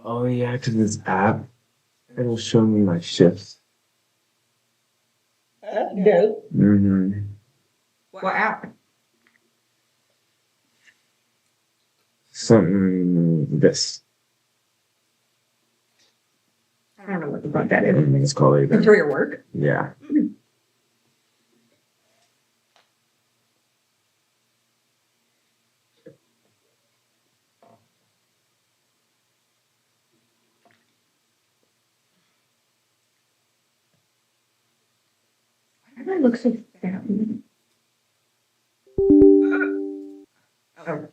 Oh yeah, because this app, it'll show me my shifts. Dope. Mm-hmm. What app? Something this. I don't know what the fuck that is. It's called It's either. for your work. Yeah. Why do I look so fat? Oh.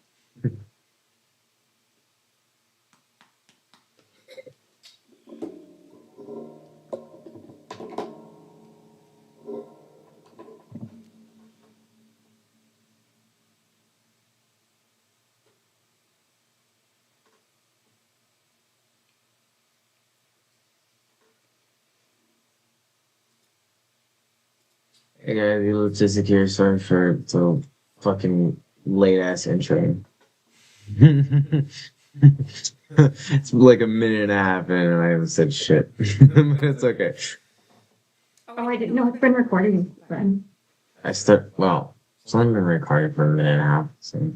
Hey guys, you look just here. Sorry for the fucking late ass intro. It's like a minute and a half in and I haven't said shit. But it's okay. Oh, I didn't know it's been recording. Then. Well, it's only been recording for a minute and a half. So.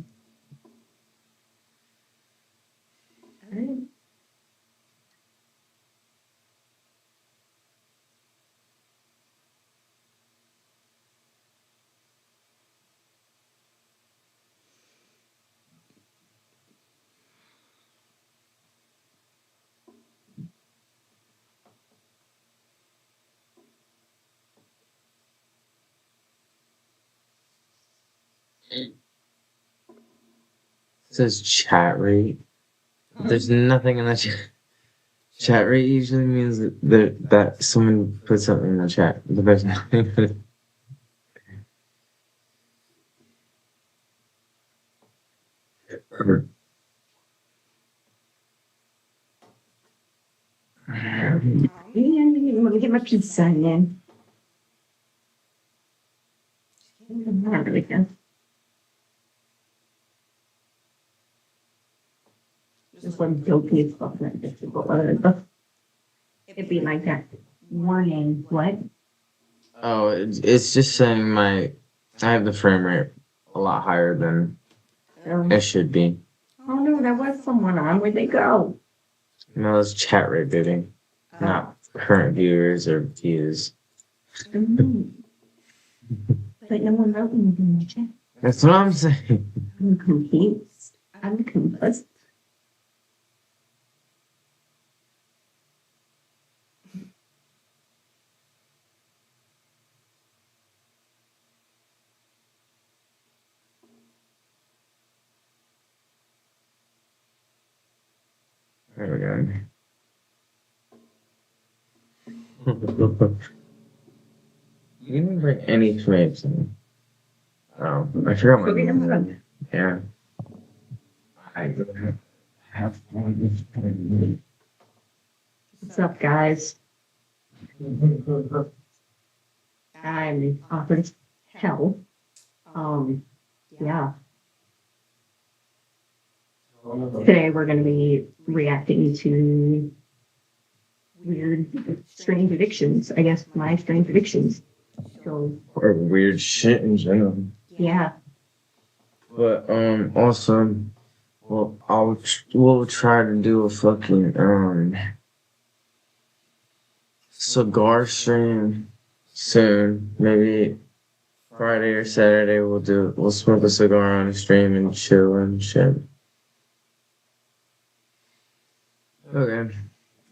It says chat rate. There's nothing in the chat. Chat rate usually means that someone put something in the chat, but there's nothing. Let me get my pizza in. Not really good. Just one guilty as fuck. It'd be like that. Warning. What? Oh, it's just saying I have the frame rate a lot higher than it should be. Oh no, there was someone on. Where'd they go? No, it's chat rate, baby. Not current viewers or views. Mm. But no one wrote anything in the chat. That's what I'm saying. I'm confused. I'm confused. There we go. You didn't bring any frames in. Oh, I forgot my name. Yeah. I have one. What's up, guys? I'm awkward as hell. Yeah. Today we're going to be reacting to weird, strange addictions. I guess my strange addictions. So Or weird shit in general. yeah. But also, well, we'll try to do a fucking cigar stream soon. Maybe Friday or Saturday we'll smoke a cigar on the stream and chill and shit. Okay.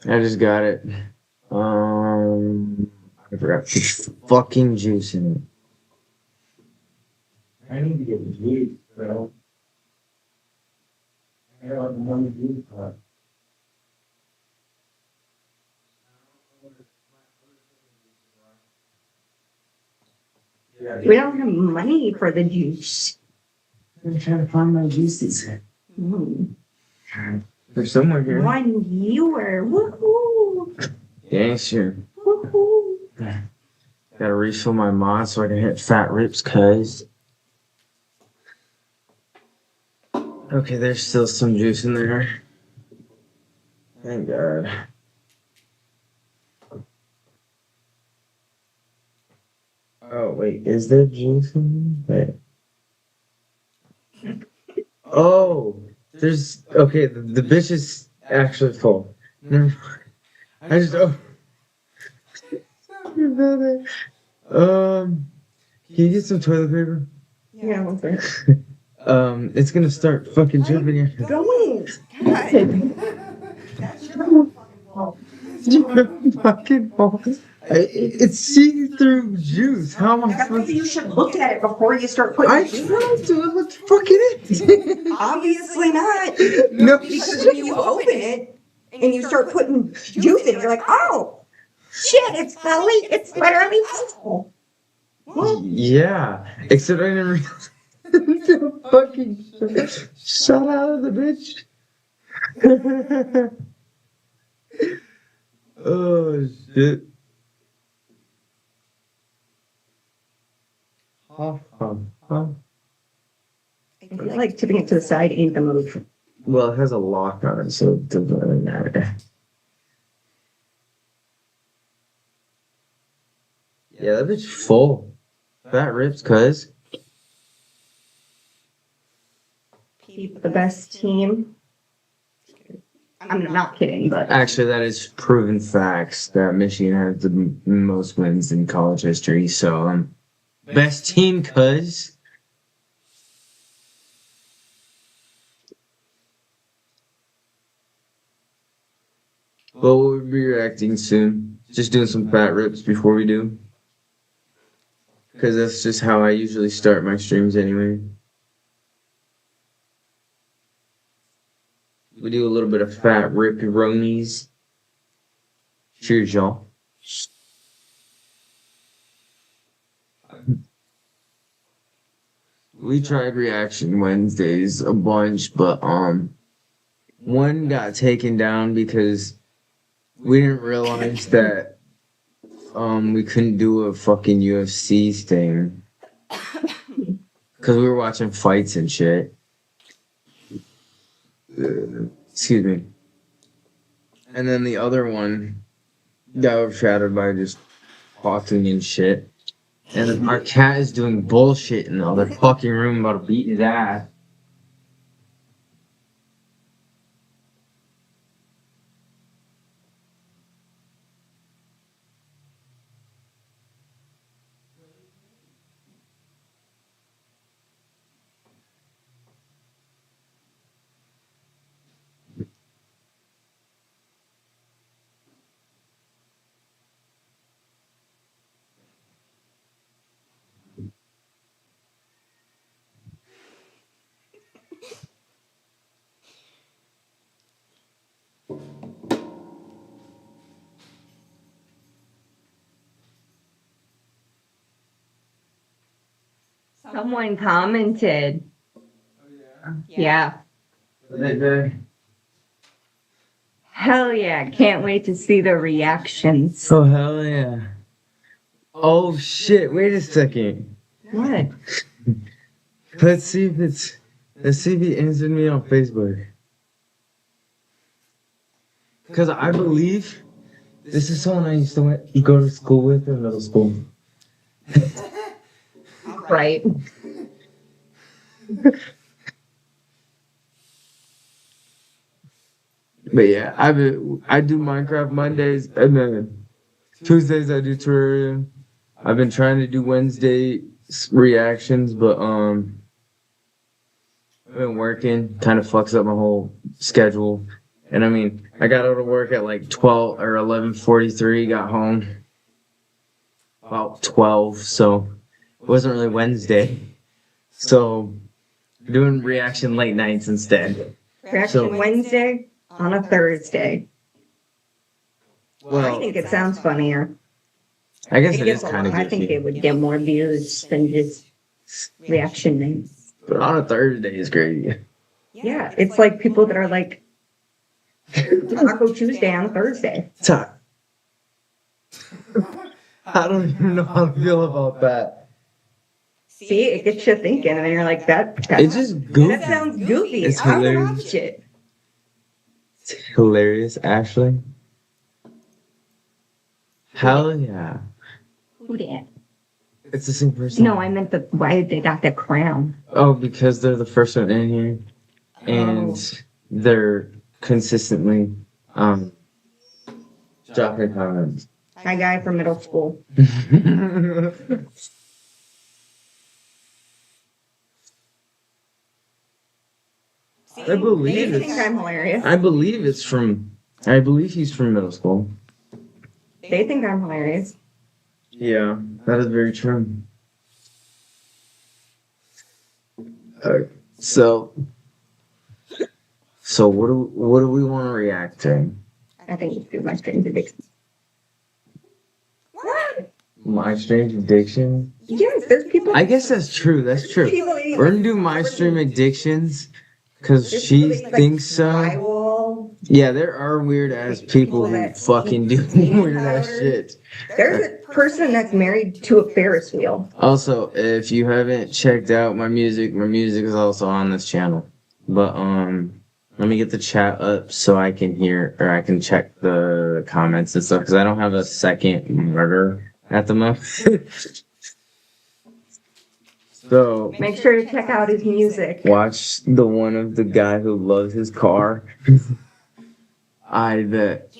I just got it. I forgot to put fucking juice in it. I need to get the juice, bro. I got one juice pot. We don't have money for the juice. I'm trying to find my juices. They're somewhere here. 1 viewer. Woohoo! Yeah, sure. Woohoo! Gotta refill my mod so I can hit fat rips, cuz. Okay, there's still some juice in there. Thank God. Oh wait, is there juice in there? Wait. Oh, there's okay. The bitch is actually full. Never mind. I just can you get some toilet paper? Yeah, one second. It's gonna start fucking dripping here. Don't. That's your fucking fault. Your fucking fault. It's see-through juice. How am I That's why supposed you should look at it before you start putting I it in. tried to. It looked fucking Obviously not. No, Because when you open it and you start putting juice in, you're like, oh, shit, it's fully, it's literally full. Well, yeah. Except I didn't realize the fucking shot out of the bitch. Oh shit. Huh, huh, huh. I feel like tipping it to the side ain't the move. Well, it has a lock on it, so it doesn't really matter. Yeah, that bitch full. Fat rips, cuz. Keep the best team. I'm not kidding, but Actually, that is proven facts that Michigan has the most wins in college history. So, best team, cuz. Well, we'll be reacting soon. Just doing some fat rips before we do. Because that's just how I usually start my streams anyway. We do a little bit of fat rip-ronies. Cheers, y'all. We tried Reaction Wednesdays a bunch, but one got taken down because we didn't realize that we couldn't do a fucking UFC thing. Cause we were watching fights and shit. Excuse me. And then the other one got overshadowed by just talking and shit. And our cat is doing bullshit in the other fucking room about to beat his ass. someone commented. Yeah. Hell yeah. Can't wait to see the reactions. Oh, hell yeah. Oh, shit. Wait a second. What? Let's see if he answered me on Facebook. Because I believe this is someone I used to go to school with in middle school. Right. But yeah, I do Minecraft Mondays, and then Tuesdays I do Terraria. I've been trying to do Wednesday reactions, but I've been working, kind of fucks up my whole schedule. And I mean, I got out of work at like 12 or 11:43, got home about 12, so it wasn't really Wednesday. So doing reaction late nights instead. Reaction So- Wednesday on a Thursday. I Well, think it sounds funnier. I guess It it gets is a kind of lot- I think goofy. it would get more views than just reaction nights. But on a Thursday is great. Yeah, it's like people that are like Taco Tuesday on a Thursday. I don't even know how to feel about that. See, it gets you thinking, and then you're like, that It's just goofy. that sounds goofy. It's I would hilarious. watch it. It's hilarious, Ashley. Hell yeah. Who did? It's the same person. No, I meant why they got the crown. Oh, because they're the first one in here. And they're consistently dropping comments. My guy from middle school. I believe They think it's, I'm hilarious. I believe he's from middle school. They think I'm hilarious. Yeah, that is very true. So what do we want to react to? I think it's too much strange addiction. What? My Strange Addiction? Yes, there's people. I guess that's true. That's true. People We're gonna do My Stream Addictions because There's she people that, like, thinks so. drywall. Yeah, there are weird ass people who that fucking do eat weird ass powder. shit. There's a person that's married to a Ferris wheel. Also, if you haven't checked out my music is also on this channel. But let me get the chat up so I can hear or I can check the comments and stuff because I don't have a second murder at the moment. So Make sure to check out his music. watch the one of the guy who loves his car. I bet.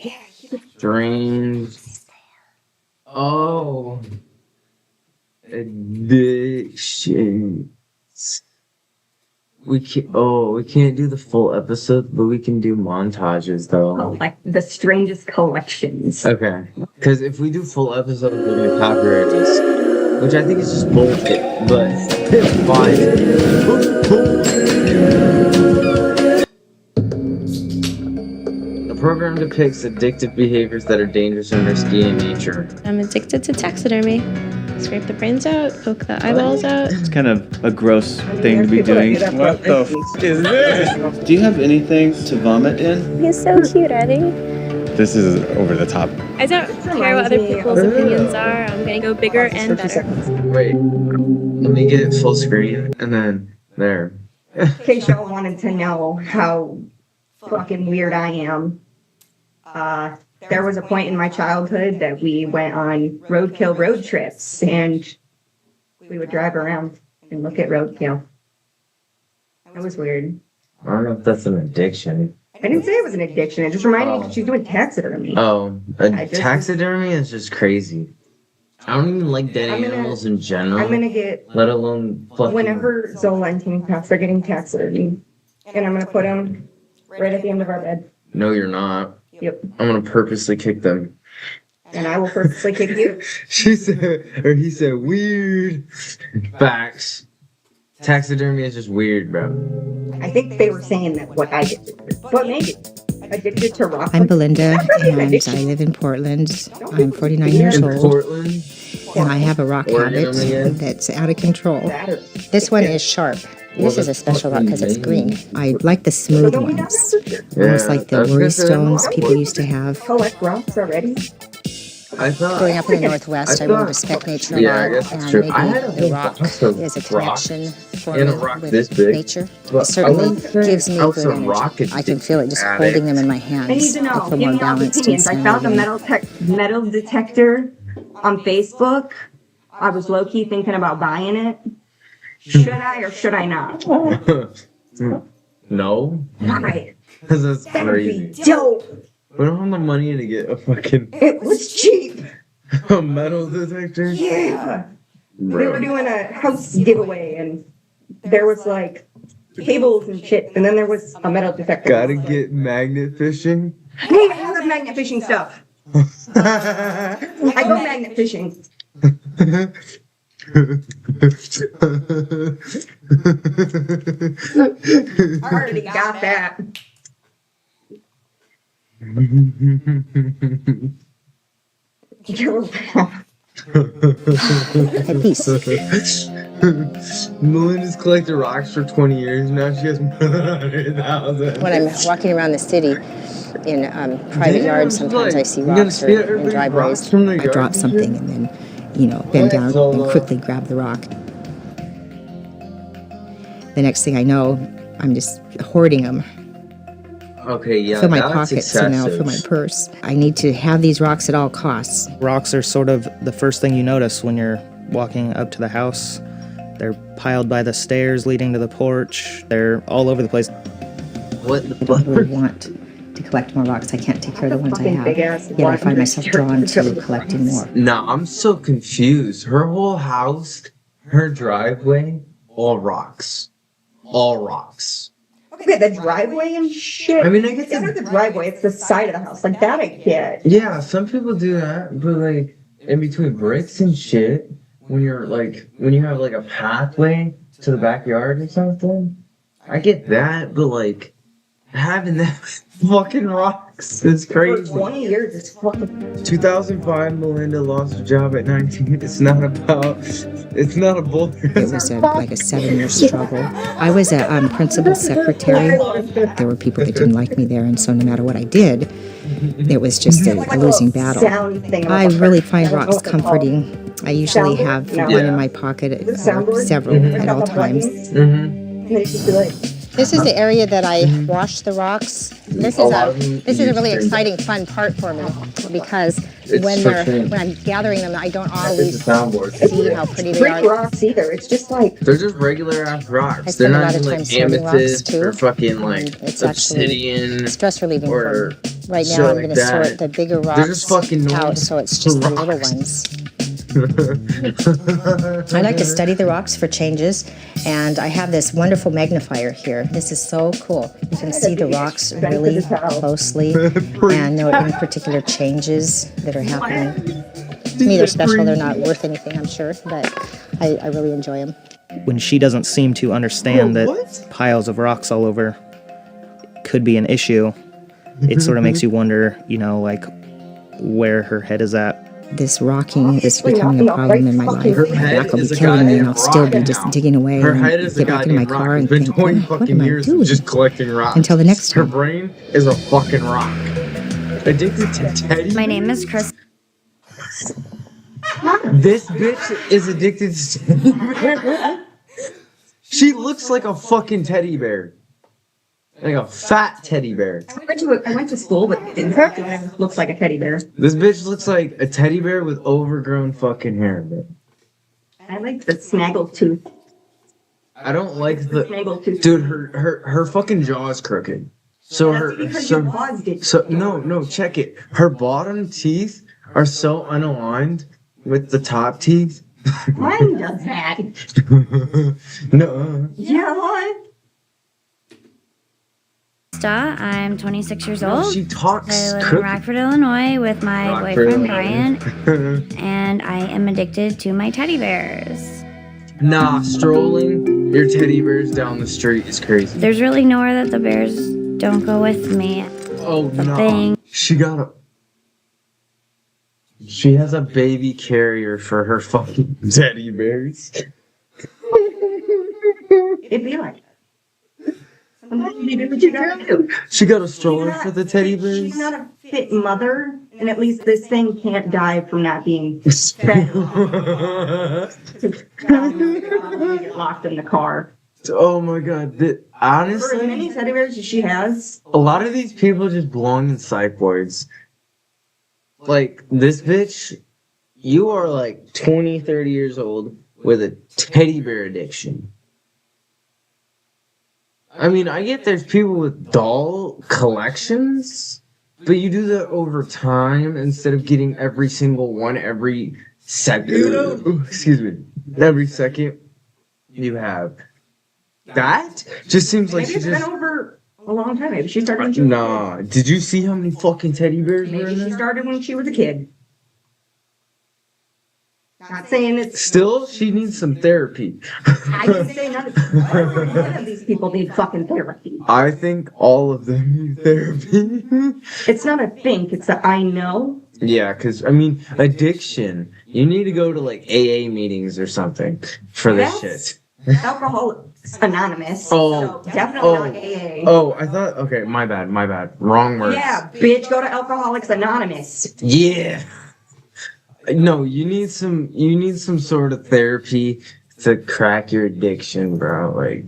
Strange. Oh. Addictions. We can't do the full episode, but we can do montages though. Like the strangest collections. Okay. Because if we do full episodes, we're gonna copyright us. Which I think is just bullshit, but it's fine. The program depicts addictive behaviors that are dangerous and risky in nature. I'm addicted to taxidermy. Scrape the brains out, poke the eyeballs out. It's kind of a gross thing to be doing. What the f is this? Do you have anything to vomit in? He's so cute, Eddie. This is over the top. I don't care what other people's opinions are. I'm gonna go bigger and better. Wait, let me get it full screen and then there. In case y'all wanted to know how fucking weird I am, there was a point in my childhood that we went on roadkill road trips and we would drive around and look at roadkill. It was weird. I don't know if that's an addiction. I didn't say it was an addiction. It just reminded me she's doing taxidermy. Oh, I just- taxidermy is just crazy. I don't even like dead animals in general. I'm gonna get, let alone fucking. whenever Zola and Teen Pass are getting taxidermy, and I'm gonna put them right at the end of our bed. No, you're not. Yep. I'm gonna purposely kick them. And I will purposely kick you. She said, or he said, weird. Facts. Taxidermy is just weird, bro. I think they were saying that what I did. But maybe. Addicted to rock. I'm Belinda, That's really an and I addiction. live in Portland. I'm 49 years In old, Portland. and I have a rock Oregon habit again? that's out of control. That or- This one is sharp. This is a special rock because it's green. I like the So smooth don't we not ones, Yeah, almost like the I was gonna worry say, stones people used to have. collect rocks already? I thought. Growing up in the Northwest, I really respect nature a Yeah, I lot, guess that's and true. maybe I had a the whole rock box of is a rocks connection for in me a rock with this big, nature. but It certainly I wouldn't say gives me I was good a energy. rock I can feel it just addict. holding them in my hands. I need to I know. feel Give more me all the balanced opinions. I inside. found a metal detector on Facebook. I was low key thinking about buying it. Should I or should I not? No, Right. because that's That would be crazy. dope. We don't have the money to get a fucking It was cheap. a metal detector. Yeah. They were Bro. doing a house giveaway and there was like cables and shit. And then there was a metal detector. Gotta get magnet fishing. Hey, I have magnet fishing stuff. I go magnet fishing. I already got that. At peace. Melinda's collected rocks for 20 years. Now she has 100,000. When I'm walking around the city in private yards, sometimes I see rocks or in driveways. I drop something and then, bend down and quickly grab the rock. The next thing I know, I'm just hoarding them. Okay, yeah, fill my that's pockets, you know, excessive. fill my purse. I need to have these rocks at all costs. Rocks are sort of the first thing you notice when you're walking up to the house. They're piled by the stairs leading to the porch. They're all over the place. What the I fuck? really want to collect more rocks. I can't take care of the ones I Fucking big have. ass Yet I find one. myself drawn to collecting more. Nah, I'm so confused. Her whole house, her driveway, all rocks. All rocks. Okay, the driveway and shit. I mean, I get It's not the driveway, it's the side of the house. Like that I get. Yeah, some people do that, but like in between bricks and shit, when you have like a pathway to the backyard or something, I get that, but like having that fucking rocks is For crazy. 20 years, it's fucking. 2005, Melinda lost her job at 19. It's not a boulder. It was like a 7-year struggle. I was a principal secretary. There were people that didn't like me there, and so no matter what I did, it was just a losing battle. Sound thing. I really find rocks comforting. I usually have No. one in my pocket, or several at all times. Mm-hmm. They should be like, This is the area that I wash the rocks. This is a really exciting, fun part for me because when I'm gathering them, I don't It's always a soundboard. see how pretty they brick are. rocks either. It's just like They're just regular ass I rocks. spend They're a not lot of even time like sorting rocks, amethyst too. or fucking like It's actually obsidian. Stress relieving or for me. Right shit now, I'm like going to that. sort the bigger They're just rocks fucking normal out, so it's just the little rocks. ones. I like to study the rocks for changes, and I have this wonderful magnifier here. This is so cool. You can see the rocks really closely and note any particular changes that are happening. To me, they're special. They're not worth anything, I'm sure, but I really enjoy them. When she doesn't seem to understand that What? piles of rocks all over could be an issue, it sort of makes you wonder, you know, like where her head is at. This rocking is becoming a problem in my life. Her My head back will is be a killing me, and goddamn I'll still be rock just now. digging away Her and head is a get back in my goddamn car rock. and It's been think, 20 what fucking am I years doing? of just collecting rocks. Until the next Her time. brain is a fucking rock. Addicted to Teddy. My name is Chris. This bitch is addicted to teddy bear. She looks like a fucking teddy bear. Like a fat teddy bear. I went to school, but it didn't looks like a teddy bear. This bitch looks like a teddy bear with overgrown fucking hair. Bro. I like the snaggle tooth. I don't like the Snaggle tooth. dude. Her fucking jaw is crooked. So That's her because your paws did. so no check it. Her bottom teeth are so unaligned with the top teeth. Mine does that. No. Yeah, what? I'm 26 years old. She talks I live in crooked. Rockford, Illinois with my Rockford, boyfriend Illinois. Brian, and I am addicted to my teddy bears. Nah, strolling your teddy bears down the street is crazy. There's really nowhere that the bears don't go with me. Oh no. thing. She has a baby carrier for her fucking teddy bears. It'd be like that. Sometimes you do what you gotta do. She got a stroller for the teddy bears. She's not a fit mother, and at least this thing can't die from not being fed. Get locked in the car. Oh my god. For as Honestly, many teddy bears as she has, a lot of these people just belong in psych wards. Like, this bitch, you are like 20, 30 years old with a teddy bear addiction. I mean, I get there's people with doll collections, but you do that over time instead of getting every single one every second. Excuse me. Every second you have. That just seems like maybe she it's been just. over a long time. Maybe she started when she was a Nah. Did you see how many fucking teddy bears kid. were Maybe in she there? started when she was a kid. Not saying it's. Still, she needs some therapy. I didn't say none of these people need fucking therapy. I think all of them need therapy. It's not a think, it's a I know. Yeah, because, I mean, addiction. You need to go to, like, AA meetings or something for this That's- shit. Alcoholics Anonymous. Oh. So definitely Oh. not AA. Oh, I thought, okay, my bad. Wrong words. Yeah, bitch, go to Alcoholics Anonymous. Yeah. No, you need some sort of therapy to crack your addiction, bro. Like,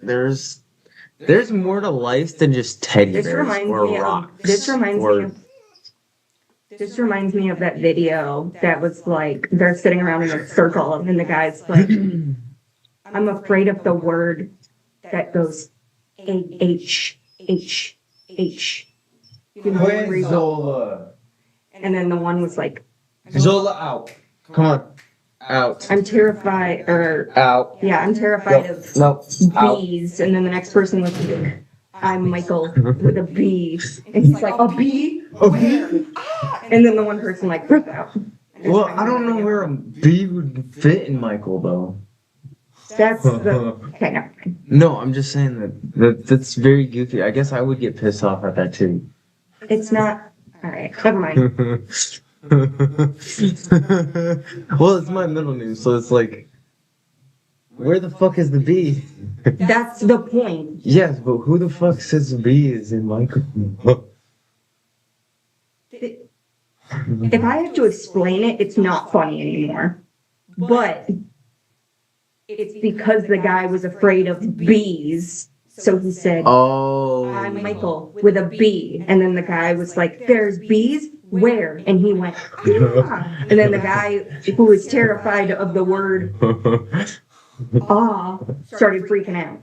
there's There's more to life than just teddy This bears reminds or me of rocks. this reminds or, me of this reminds me of that video that was like they're sitting around in a circle and the guy's like, I'm afraid of the word that goes H H H. You know, where he's- Zola. and then the one was like, Zola out. Come on. Out. I'm terrified, or Out. yeah, I'm terrified of No. Out. bees. And then the next person was like, I'm Michael with a B. And he's like, a bee? A bee? And then the one person like broke out. Well, I don't know where a bee would fit in Michael though. That's the, okay, never mind. No, I'm just saying that's very goofy. I guess I would get pissed off at that too. It's not, all right, never mind. Well, it's my middle name, so it's like, where the fuck is the bee? That's the point. Yes, but who the fuck says the bee is in Michael? If I have to explain it, it's not funny anymore. But it's because the guy was afraid of bees. So he said, Oh. I'm Michael with a B. And then the guy was like, there's bees? Where? And he went, ah. And then the guy who was terrified of the word ah started freaking out.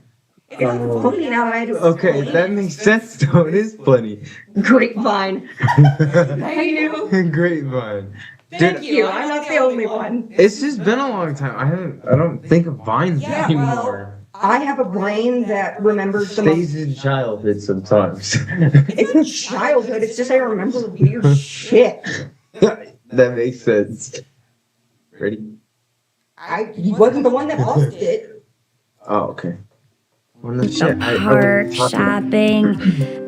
It's funny now that I had to Okay, explain that it. makes sense though. It is funny. Grapevine. I knew. Grapevine. Thank you. I'm not the only one. It's just been a long time. I don't think of vines Yeah, anymore. I have a brain that remembers the most. Stays in childhood sometimes. It's childhood. It's just I remember weird shit. That makes sense. Ready? I wasn't the one that lost it. Oh, okay. Well, no The shit. park, shopping,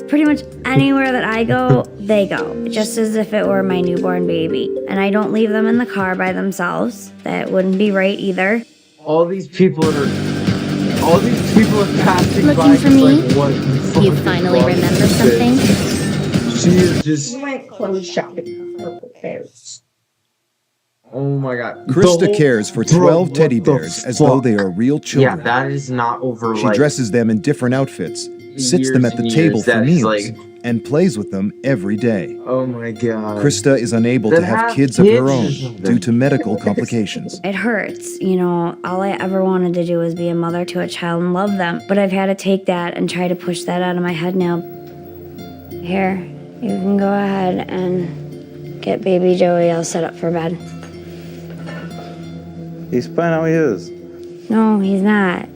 pretty much anywhere that I go, they go, just as if it were my newborn baby. And I don't leave them in the car by themselves. That wouldn't be right either. All these people are passing Looking by. for me? Like, what the fuck You is finally wrong with remember this something? bitch? She is just. We went clothes shopping for bears. Oh my god. Krista The whole- cares for Bro, 12 what teddy the bears as though fuck? they are real Yeah, children. that is not over. She like, dresses them in different outfits, sits them years at the and table years. for That is, meals, like- and plays with them every day. Oh my god. Krista is unable That to have have kids of her kids or own something. due to medical complications. It hurts, you know, all I ever wanted to do was be a mother to a child and love them. But I've had to take that and try to push that out of my head now. Here, you can go ahead and get baby Joey all set up for bed. He's fine how he is. No, he's not.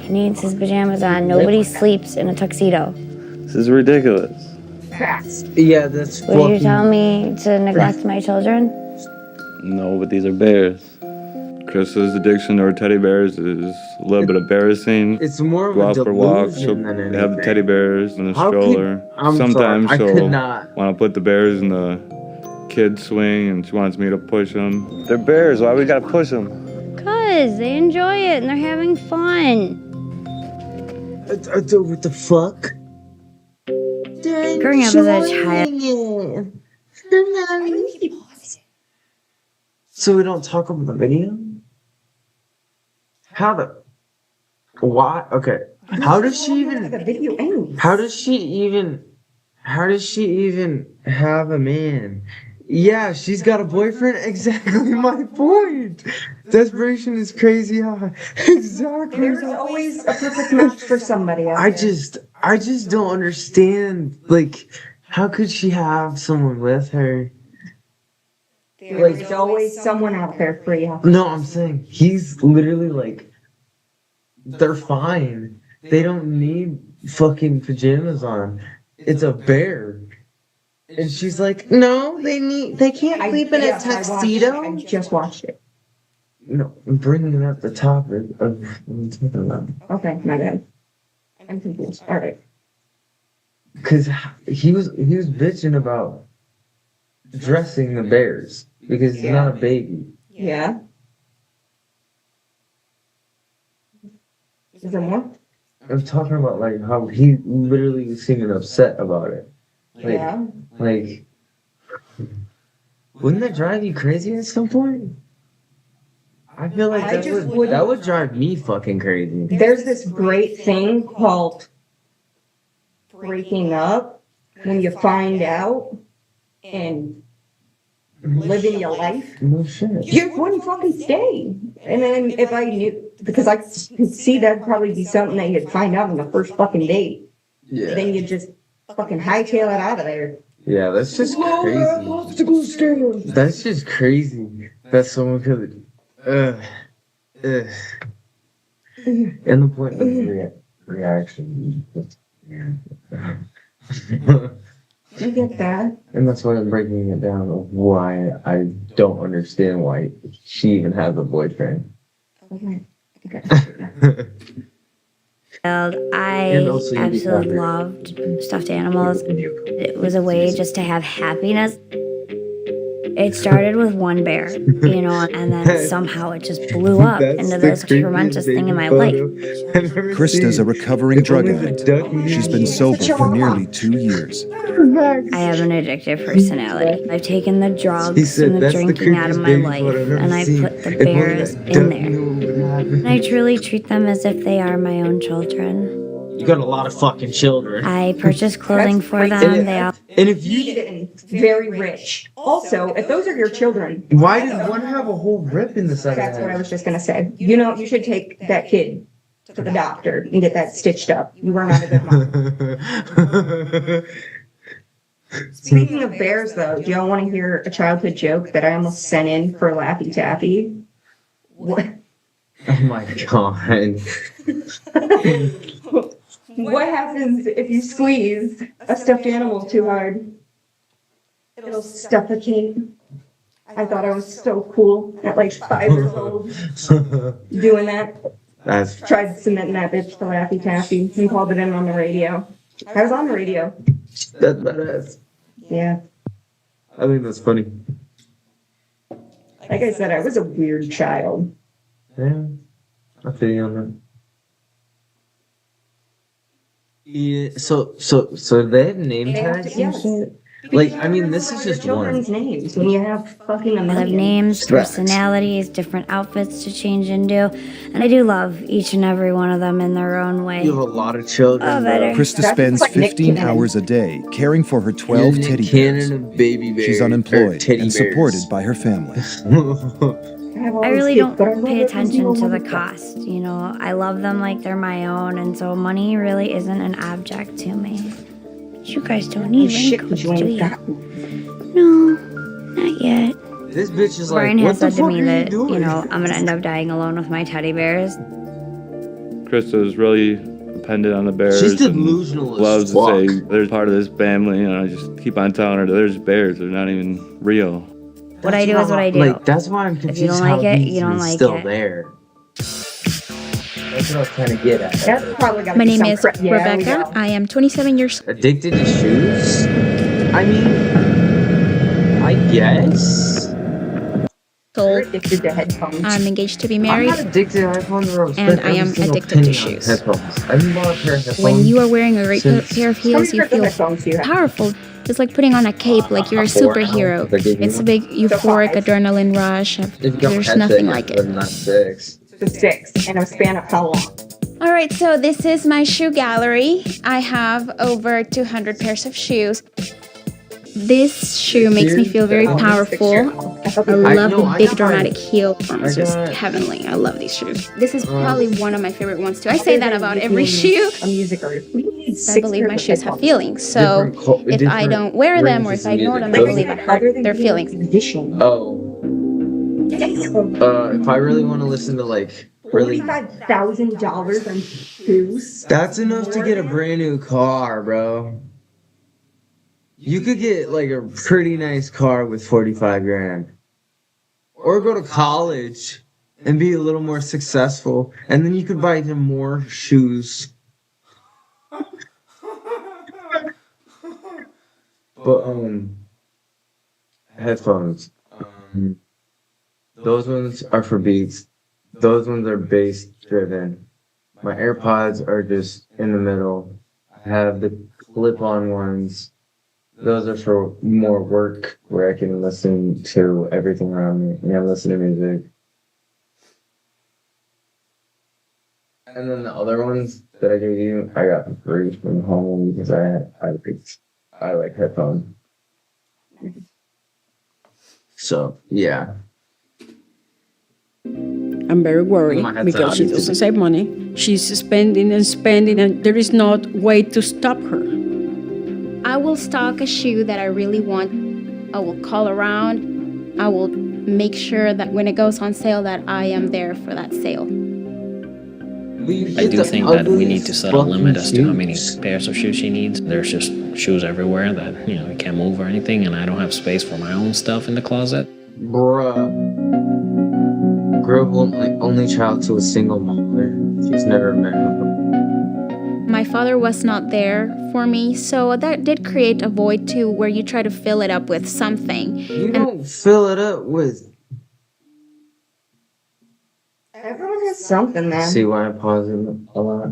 He needs his pajamas on. Nobody sleeps in a tuxedo. This is ridiculous. Yeah, that's Would you fucking. tell me to neglect my children? No, but these are bears. Krista's addiction to her teddy bears is a little bit embarrassing. It's more of Go a out for walks, she'll delusion than anything. have the teddy bears in the How could- stroller. I'm Sometimes sorry, I she'll could not. want to put the bears in the kid swing and she wants me to push them. They're bears, why we gotta push them? Cause they enjoy it and they're having fun. What the fuck? Growing up as a child, So we don't talk about the video? How the? Why? Okay. How does she even? The video ends. How does she even have a man? Yeah, she's got a boyfriend. Exactly my point. Desperation is crazy high. Exactly. There's always a perfect match for somebody out I there. just don't understand. Like, how could she have someone with her? There's always someone out there for you. No, I'm saying he's literally like, they're fine. They don't need fucking pajamas on. It's a bear. And she's like, no, they can't sleep in a Yes, I tuxedo. just watched it. No, I'm bringing up the topic of what I'm talking about. Okay, my bad. I'm confused. All right. Because he was bitching about dressing the bears because he's not a baby. Yeah. Is there more? I'm talking about like how he literally was seeming upset about it. Like, Yeah. Like, wouldn't that drive you crazy at some point? I feel like I that just would wouldn't- drive me fucking crazy. There's this great thing called breaking up when you find out and living your life. No shit. You wouldn't fucking stay. And then if I knew, because I could see that'd probably be something that you'd find out on the first fucking date. Yeah. Then you just fucking hightail it out of there. Yeah, that's just crazy. That's just crazy. That someone could. And the point of the reaction. You get that? And that's why I'm breaking it down of why I don't understand why she even has a boyfriend. Okay. I And also you'd be absolutely hungry. loved stuffed animals. It was a way just to have happiness. It started with one bear, you know, and then somehow it just blew up into this tremendous thing in my life. Krista's a recovering drug addict. She's been sober for nearly 2 years. I have an addictive personality. I've taken the He drugs said, and the "That's the drinking out of my creepiest life, baby I've ever and I seen. put the If only bears that in duck there. knew what would happen." And I truly treat them as if they are my own children. You got a lot of fucking children. I purchase clothing for them. They all And if you, Eden, very rich. Also, if those are your children, why did one have a whole rip in the side that's of what I the was just gonna say. You know, you should take that kid to the doctor and get that stitched up. You are not a good mom. Speaking of bears, though, do y'all want to hear a childhood joke that I almost sent in for Laffy Taffy? What? Oh my god. What happens if you squeeze a stuffed animal too hard? It'll suffocate. I thought I was so cool at like 5 years old doing that. That's Tried submitting that bitch to Laffy Taffy and called it in on the radio. I was on the radio. that's badass. Yeah. I think that's funny. Like I said, I was a weird child. Yeah. I feel you on that. Yeah, so they have name They have tags to- and yes. shit? Like, I mean, this is just your one. children's names when you have fucking a have million. names, Facts. personalities, different outfits to change into. And I do love each and every one of them in their own way. You have a lot of children. Oh, bro. better. Krista That's spends like Nick 15 Cannon. hours a day caring for her You're 12 Nick teddy Cannon bears. of baby bears. She's or unemployed teddy and bears. supported by her family. I really don't pay attention to the cost. You know, I love them like they're my own, and so money really isn't an object to me. You guys don't need Shit, raincoats, you do ain't you? got No, not yet. This bitch is like, Brian what has the said to fuck me are that, you doing? you know, I'm gonna end up dying alone with my teddy bears. Krista is really dependent on the bears. She's and delusional as loves fuck. to say they're part of this family, and I just keep on telling her that there's bears. They're not even real. What I do is what I do. Like, that's why I'm confused you don't how like it, he's you don't even like still it. there. That's what I was trying to get at. That's probably gotta My be name some is Yeah, we Rebecca. know. I am 27 years old. Addicted to shoes? I mean, I guess. We're addicted to headphones. I'm engaged to be I'm married. not addicted to headphones, bro. And I am addicted to shoes. Headphones. I haven't bought a pair of headphones. When you are wearing a great Since- pair of How heels, many you pairs of feel headphones do you have? powerful. It's like putting on a cape, like you're a superhero. It's a big euphoric five. adrenaline rush. If you got a There's headset, nothing you're like better it. than 6. To 6 in a span of how long? All right, so this is my shoe gallery. I have over 200 pairs of shoes. This shoe makes me feel very powerful. I love know, the I big got dramatic heel. It's just got- heavenly. I love these shoes. This is probably one of my favorite ones too. I say that about every shoe. A music artist. We need I 6 believe my pairs of shoes have headphones. feelings. So if I don't wear them or if I ignore them, I believe I Other hurt than their being feelings. conditioned. Oh. If I really want to listen to, like, really. $45,000 on shoes. That's enough to get a brand new car, bro. You could get, like, a pretty nice car with 45 grand. Or go to college and be a little more successful. And then you could buy even more shoes. But, headphones. Those ones are for beats. Those ones are bass driven. My AirPods are just in the middle. I have the clip-on ones. Those are for more work where I can listen to everything around me and listen to music. And then the other ones that I gave you, I got for free from home because I like headphones. So yeah. I'm very worried My headset because she on. doesn't save money. She's spending and spending, and there is no way to stop her. I will stock a shoe that I really want. I will call around. I will make sure that when it goes on sale that I am there for that sale. I do think that we need to set a limit as to how many pairs of shoes she needs. There's just shoes everywhere that, you know, we can't move or anything, and I don't have space for my own stuff in the closet. Bruh. Grove only child to a single mother. She's never met him. My father was not there for me, so that did create a void too, where you try to fill it up with something. You don't fill it up with. Everyone has something, man. See why I pause it a lot?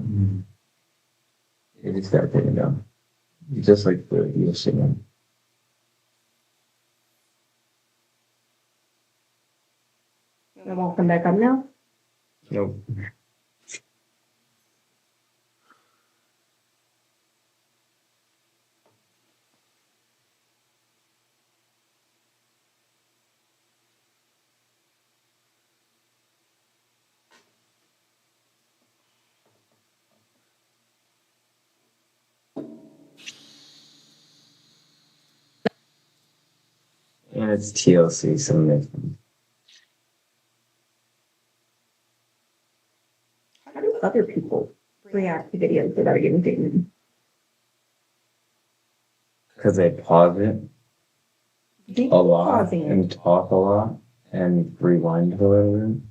You just gotta take it down. Just like the you're singing. It won't come back up now? Nope. And it's TLC, so amazing. How do other people react to videos that are getting taken? Because they pause it They a lot pausing it. and talk a lot and rewind to it.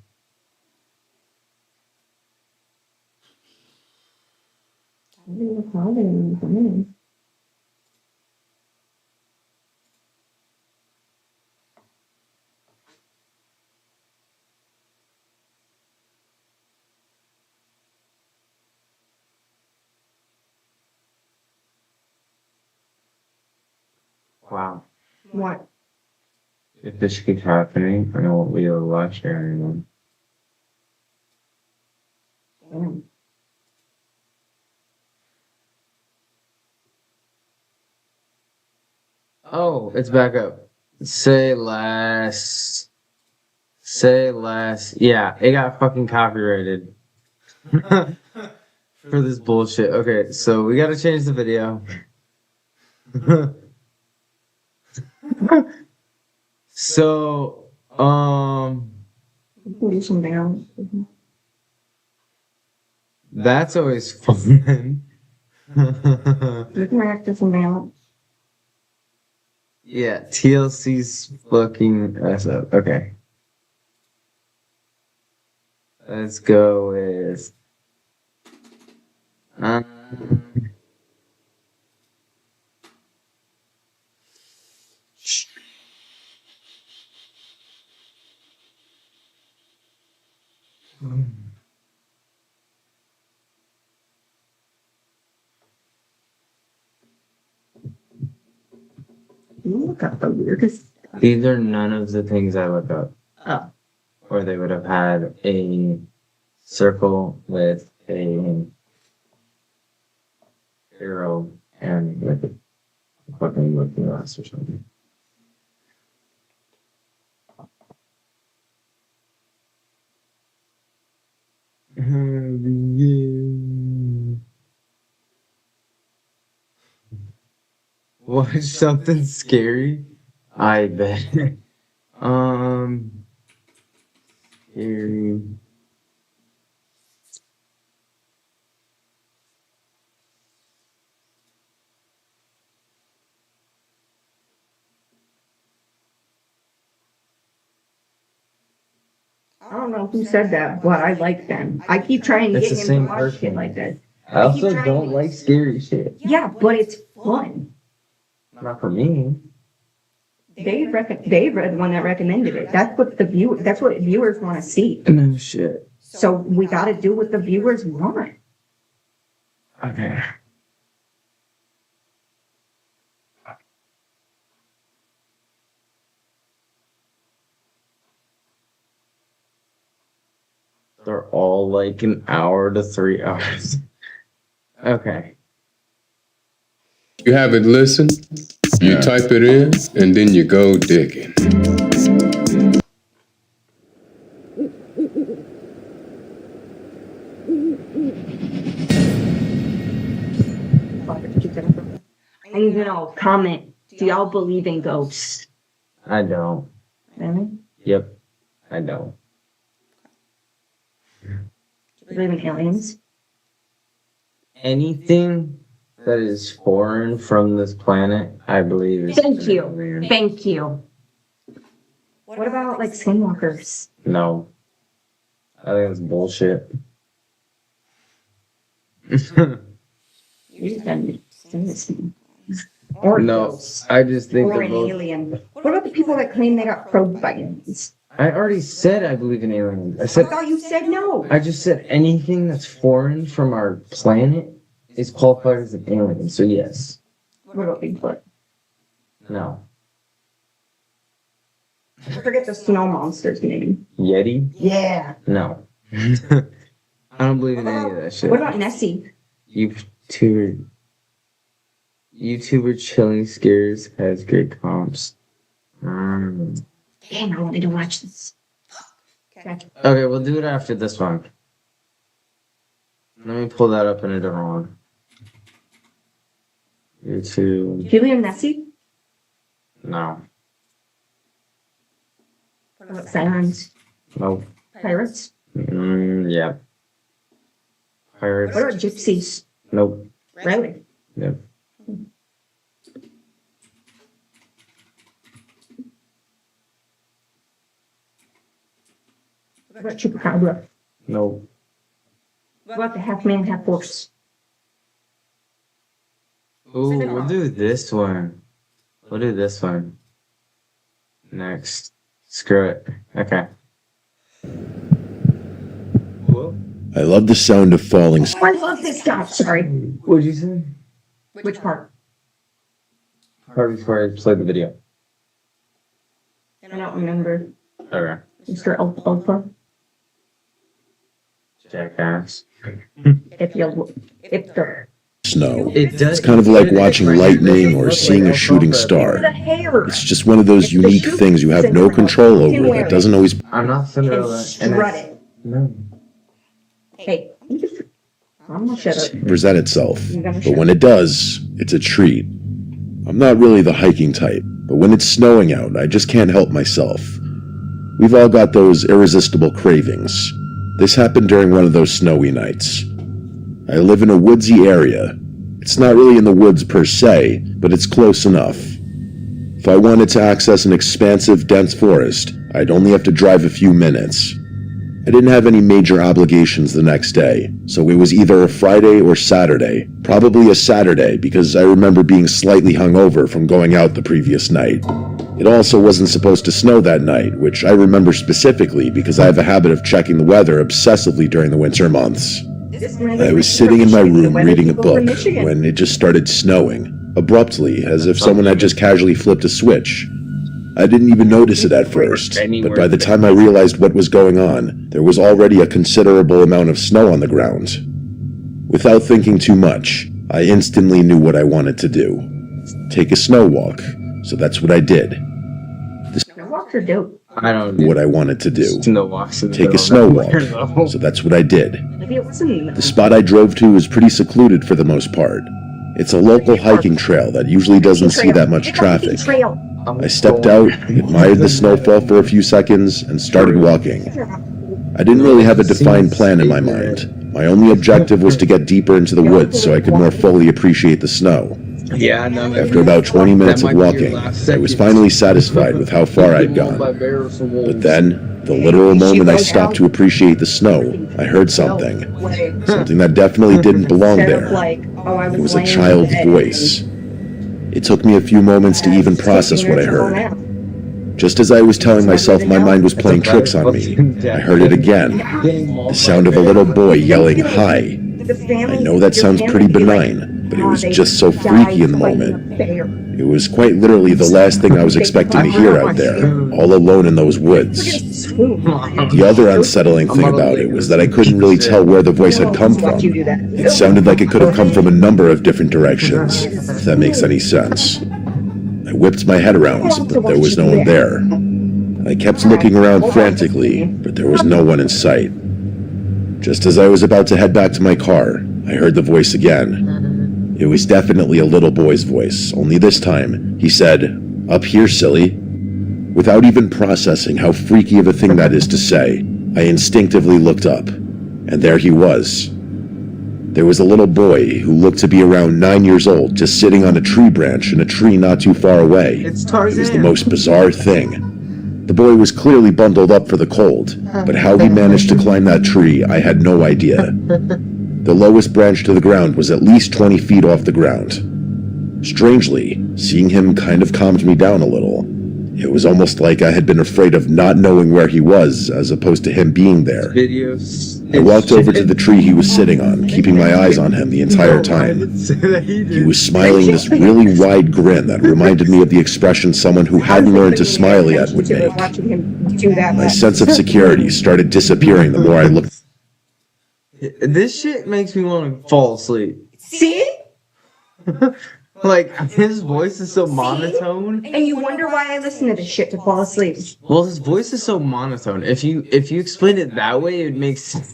They're pausing for me. Wow. What? If this keeps happening, I won't be able to watch it anymore. Damn. Oh, it's back up. Say less. Yeah, it got fucking copyrighted. For this bullshit. Okay, so we gotta change the video. So, We can do something else. that's always fun. We can react to something else. Yeah, TLC's fucking us up. Okay. Let's go with. Um, You look up the weirdest. these are none of the things I look up. Oh. Or they would have had a circle with a arrow and like a fucking looking glass or something. Watch something scary? I bet. Scary. I don't know who said that, but I like them. I keep trying to It's get the him same to watch person. shit like this. I also keep trying don't to- like scary shit. Yeah, but it's fun. Not for me. They were the one that recommended it. That's what viewers want to see. No shit. So we got to do what the viewers want. Okay. They're all like an hour to 3 hours. Okay. You have it listened, you type it in, and then you go digging. I need to know, comment, do y'all believe in ghosts? I don't. Really? Yep. I don't. Do you believe in aliens? Anything that is foreign from this planet, I believe is. Thank you. Thank you. What about like skinwalkers? No. I think it's bullshit. You just done this. Or No, ghosts. I just think Or they're an both. alien. What about the people that claim they got probed by aliens? I already said I believe in aliens. I I said thought you said no. I just said anything that's foreign from our planet is qualified as an alien. So yes. What about Bigfoot? No. I forget the snow monster's name. Yeti? Yeah. No. I don't believe in any of that shit. What about Nessie? YouTuber chilling scares has great comps. Damn, I wanted to watch this. Okay. Okay, we'll do it after this one. Let me pull that up in a different one. YouTube. Julian Nessie? No. What about Sirens? Nope. Pirates? Yeah. Pirates. What about gypsies? Nope. Really? Yep. What about Chupacabra? Nope. What about the half man, half horse? Ooh, we'll do this one. We'll do this one. Next. Screw it. Okay. I love the sound of falling. Oh, I love this stuff. Sorry. What'd you say? Which part? Part before I played the video. I don't remember. Okay. Mr. Alpha. Jackass. If the Snow. It does. It's kind of like watching lightning or seeing a shooting star. the hair. It's just one of those unique things you have no control over that doesn't always. I'm not Cinderella. And strut it. No. Hey, I'm gonna shut up. Present itself. But when it does, it's a treat. I'm not really the hiking type, but when it's snowing out, I just can't help myself. We've all got those irresistible cravings. This happened during one of those snowy nights. I live in a woodsy area. It's not really in the woods per se, but it's close enough. If I wanted to access an expansive, dense forest, I'd only have to drive a few minutes. I didn't have any major obligations the next day, so it was either a Friday or Saturday. Probably a Saturday because I remember being slightly hungover from going out the previous night. It also wasn't supposed to snow that night, which I remember specifically because I have a habit of checking the weather obsessively during the winter months. I was sitting in my room reading a book when it just started snowing, abruptly, as if someone had just casually flipped a switch. I didn't even notice it at first, but by the time I realized what was going on, there was already a considerable amount of snow on the ground. Without thinking too much, I instantly knew what I wanted to do. Take a snow walk, so that's what I did. Snow walks are dope. I don't do What I wanted to do. snow walks. in the Take a middle snow of walk, nowhere, though. so that's what I did. Maybe it wasn't. The spot I drove to was pretty secluded for the most part. It's a local hiking trail that usually doesn't see that much traffic. Trail. I stepped out, admired the snowfall for a few seconds, and started walking. I didn't really have a defined plan in my mind. My only objective was to get deeper into the woods so I could more fully appreciate the snow. Yeah, no. After about 20 minutes of walking, I was finally satisfied with how far I'd gone. But then, the literal moment I stopped to appreciate the snow, I heard something. Something that definitely didn't belong there. It was a child's voice. It took me a few moments to even process what I heard. Just as I was telling myself my mind was playing tricks on me, I heard it again. The sound of a little boy yelling, "Hi." I know that sounds pretty benign, but it was just so freaky in the moment. It was quite literally the last thing I was expecting to hear out there, all alone in those woods. The other unsettling thing about it was that I couldn't really tell where the voice had come from. It sounded like it could have come from a number of different directions, if that makes any sense. I whipped my head around, but there was no one there. I kept looking around frantically, but there was no one in sight. Just as I was about to head back to my car, I heard the voice again. It was definitely a little boy's voice, only this time, he said, "Up here, silly." Without even processing how freaky of a thing that is to say, I instinctively looked up, and there he was. There was a little boy who looked to be around 9 years old, just sitting on a tree branch in a tree not too far away. It's Tarzan. It was the most bizarre thing. The boy was clearly bundled up for the cold, but how he managed to climb that tree, I had no idea. The lowest branch to the ground was at least 20 feet off the ground. Strangely, seeing him kind of calmed me down a little. It was almost like I had been afraid of not knowing where he was, as opposed to him being there. Videos. I walked over to the tree he was sitting on, keeping my eyes on him the entire time. He was smiling this really wide grin that reminded me of the expression someone who hadn't learned to smile yet would make. My sense of security started disappearing the more I looked. This shit makes me want to fall asleep. See? Like, his voice is so monotone. And you wonder why I listen to this shit to fall asleep. Well, his voice is so monotone. If you explain it that way, it makes sense.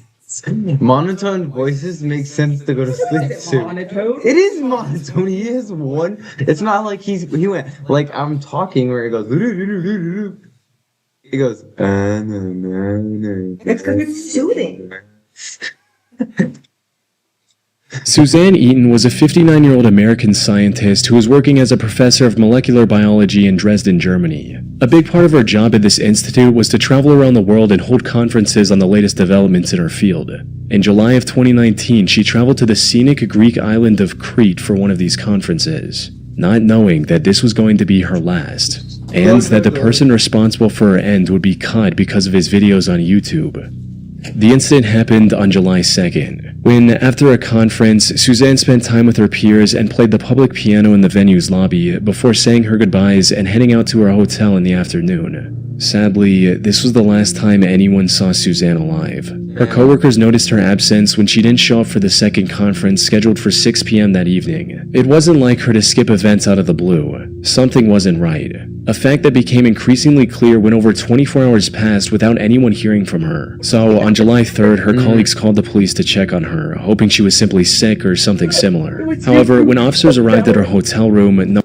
Monotone voices make sense to go to sleep to. Monotone? It is monotone. He has one. It's not like he went like I'm talking where it goes. He goes. It's because it's soothing. Suzanne Eaton was a 59-year-old American scientist who was working as a professor of molecular biology in Dresden, Germany. A big part of her job at this institute was to travel around the world and hold conferences on the latest developments in her field. In July of 2019, she traveled to the scenic Greek island of Crete for one of these conferences, not knowing that this was going to be her last, and that the person responsible for her end would be caught because of his videos on YouTube. The incident happened on July 2nd, when, after a conference, Suzanne spent time with her peers and played the public piano in the venue's lobby before saying her goodbyes and heading out to her hotel in the afternoon. Sadly, this was the last time anyone saw Suzanne alive. Her coworkers noticed her absence when she didn't show up for the second conference scheduled for 6 p.m. that evening. It wasn't like her to skip events out of the blue. Something wasn't right. A fact that became increasingly clear when over 24 hours passed without anyone hearing from her. So, on July 3rd, her colleagues called the police to check on her, hoping she was simply sick or something similar. However, when officers arrived at her hotel room, no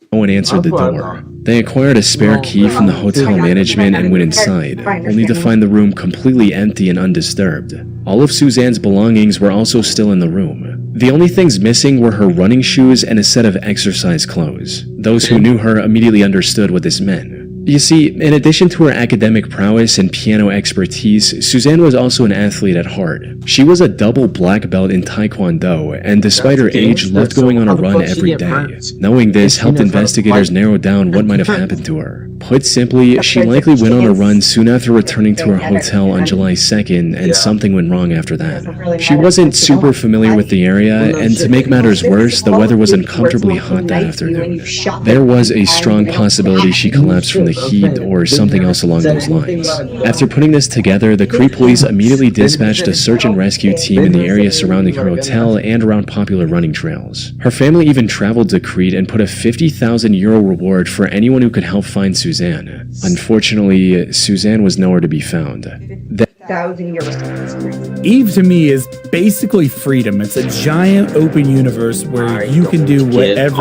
one answered the door. They acquired a spare key from the hotel management and went inside, only to find the room completely empty and undisturbed. All of Suzanne's belongings were also still in the room. The only things missing were her running shoes and a set of exercise clothes. Those who knew her immediately understood what this meant. You see, in addition to her academic prowess and piano expertise, Suzanne was also an athlete at heart. She was a double black belt in Taekwondo, and despite her age, loved going on a run every day. Knowing this helped investigators narrow down what might have happened to her. Put simply, she likely went on a run soon after returning to her hotel on July 2nd, and something went wrong after that. She wasn't super familiar with the area, and to make matters worse, the weather was uncomfortably hot that afternoon. There was a strong possibility she collapsed from the heat or something else along those lines. After putting this together, the Crete police immediately dispatched a search and rescue team in the area surrounding her hotel and around popular running trails. Her family even traveled to Crete and put a €50,000 reward for anyone who could help find Suzanne. Unfortunately, Suzanne was nowhere to be found. Eve to me is basically freedom. It's a giant open universe where you can do whatever.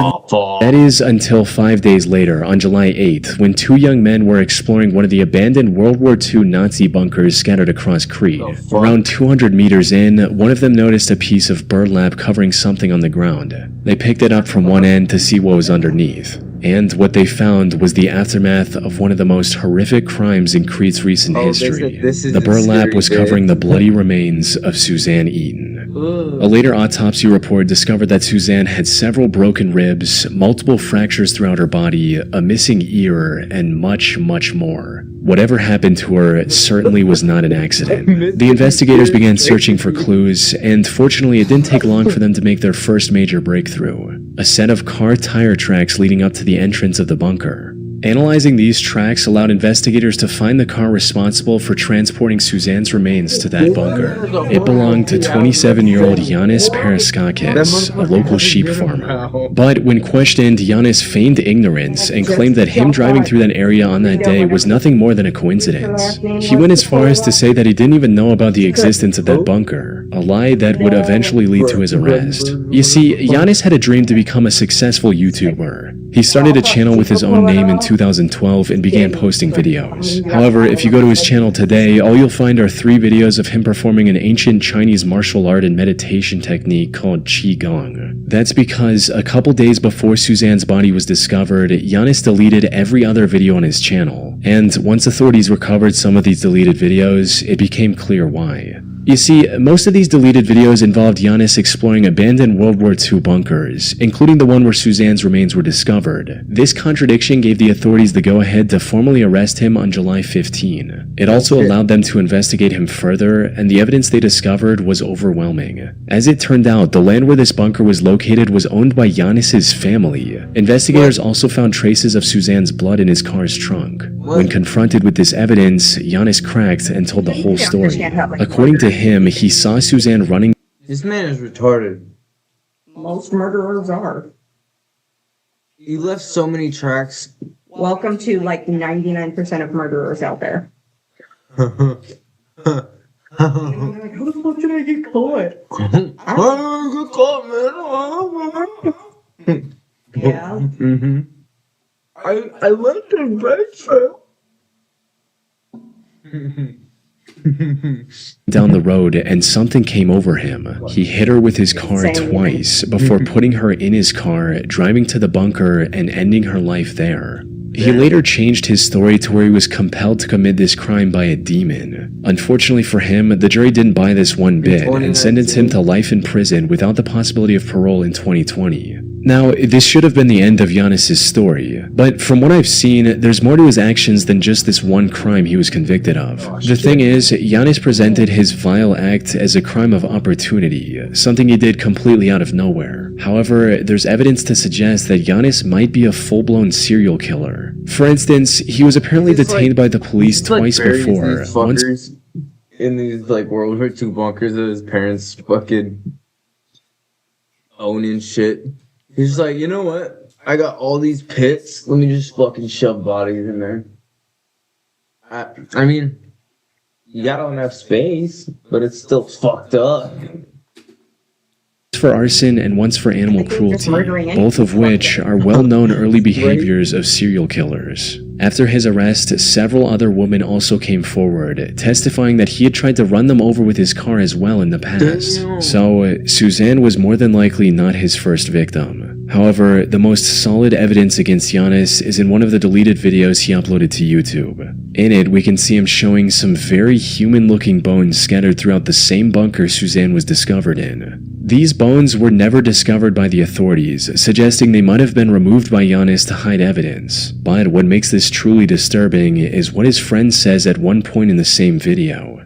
That is until 5 days later, on July 8th, when two young men were exploring one of the abandoned World War II Nazi bunkers scattered across Crete. Around 200 meters in, one of them noticed a piece of burlap covering something on the ground. They picked it up from one end to see what was underneath. And what they found was the aftermath of one of the most horrific crimes in Crete's recent history. The burlap was covering the bloody remains of Suzanne Eaton. A later autopsy report discovered that Suzanne had several broken ribs, multiple fractures throughout her body, a missing ear, and much, much more. Whatever happened to her certainly was not an accident. The investigators began searching for clues, and fortunately it didn't take long for them to make their first major breakthrough: a set of car tire tracks leading up to the entrance of the bunker. Analyzing these tracks allowed investigators to find the car responsible for transporting Suzanne's remains to that bunker. It belonged to 27-year-old Yanis Paraskakis, a local sheep farmer. But when questioned, Yanis feigned ignorance and claimed that him driving through that area on that day was nothing more than a coincidence. He went as far as to say that he didn't even know about the existence of that bunker, a lie that would eventually lead to his arrest. You see, Yanis had a dream to become a successful YouTuber. He started a channel with his own name in 2012 and began posting videos. However, if you go to his channel today, all you'll find are 3 videos of him performing an ancient Chinese martial art and meditation technique called Qigong. That's because a couple days before Suzanne's body was discovered, Yanis deleted every other video on his channel. And once authorities recovered some of these deleted videos, it became clear why. You see, most of these deleted videos involved Yanis exploring abandoned World War II bunkers, including the one where Suzanne's remains were discovered. This contradiction gave the authorities the go-ahead to formally arrest him on July 15. It also allowed them to investigate him further, and the evidence they discovered was overwhelming. As it turned out, the land where this bunker was located was owned by Yanis's family. Investigators also found traces of Suzanne's blood in his car's trunk. When confronted with this evidence, Yanis cracked and told the whole story. According to him, he saw Suzanne running. This man is retarded. Most murderers are. He left so many tracks. Welcome to like 99% of murderers out there. How the fuck did I get caught? I didn't get caught, man. Yeah. Mm-hmm. I left him breakfast. down the road and something came over him. He hit her with his car twice before putting her in his car, driving to the bunker and ending her life there. He later changed his story to where he was compelled to commit this crime by a demon. Unfortunately for him, the jury didn't buy this one bit and sentenced him to life in prison without the possibility of parole in 2020. Now, this should have been the end of Yanis' story, but from what I've seen, there's more to his actions than just this one crime he was convicted of. The thing is, Yanis presented his vile act as a crime of opportunity, something he did completely out of nowhere. However, there's evidence to suggest that Yanis might be a full-blown serial killer. For instance, he was apparently detained by the police twice before. Once in these like World War II bunkers that his parents fucking owning shit. He's just like, you know what? I got all these pits. Let me just fucking shove bodies in there. I mean, you got enough space, but it's still fucked up. For arson and once for animal cruelty, both of which are well-known early behaviors of serial killers. After his arrest, several other women also came forward, testifying that he had tried to run them over with his car as well in the past. So, Suzanne was more than likely not his first victim. However, the most solid evidence against Yanis is in one of the deleted videos he uploaded to YouTube. In it, we can see him showing some very human-looking bones scattered throughout the same bunker Suzanne was discovered in. These bones were never discovered by the authorities, suggesting they might have been removed by Yanis to hide evidence. But what makes this truly disturbing is what his friend says at one point in the same video.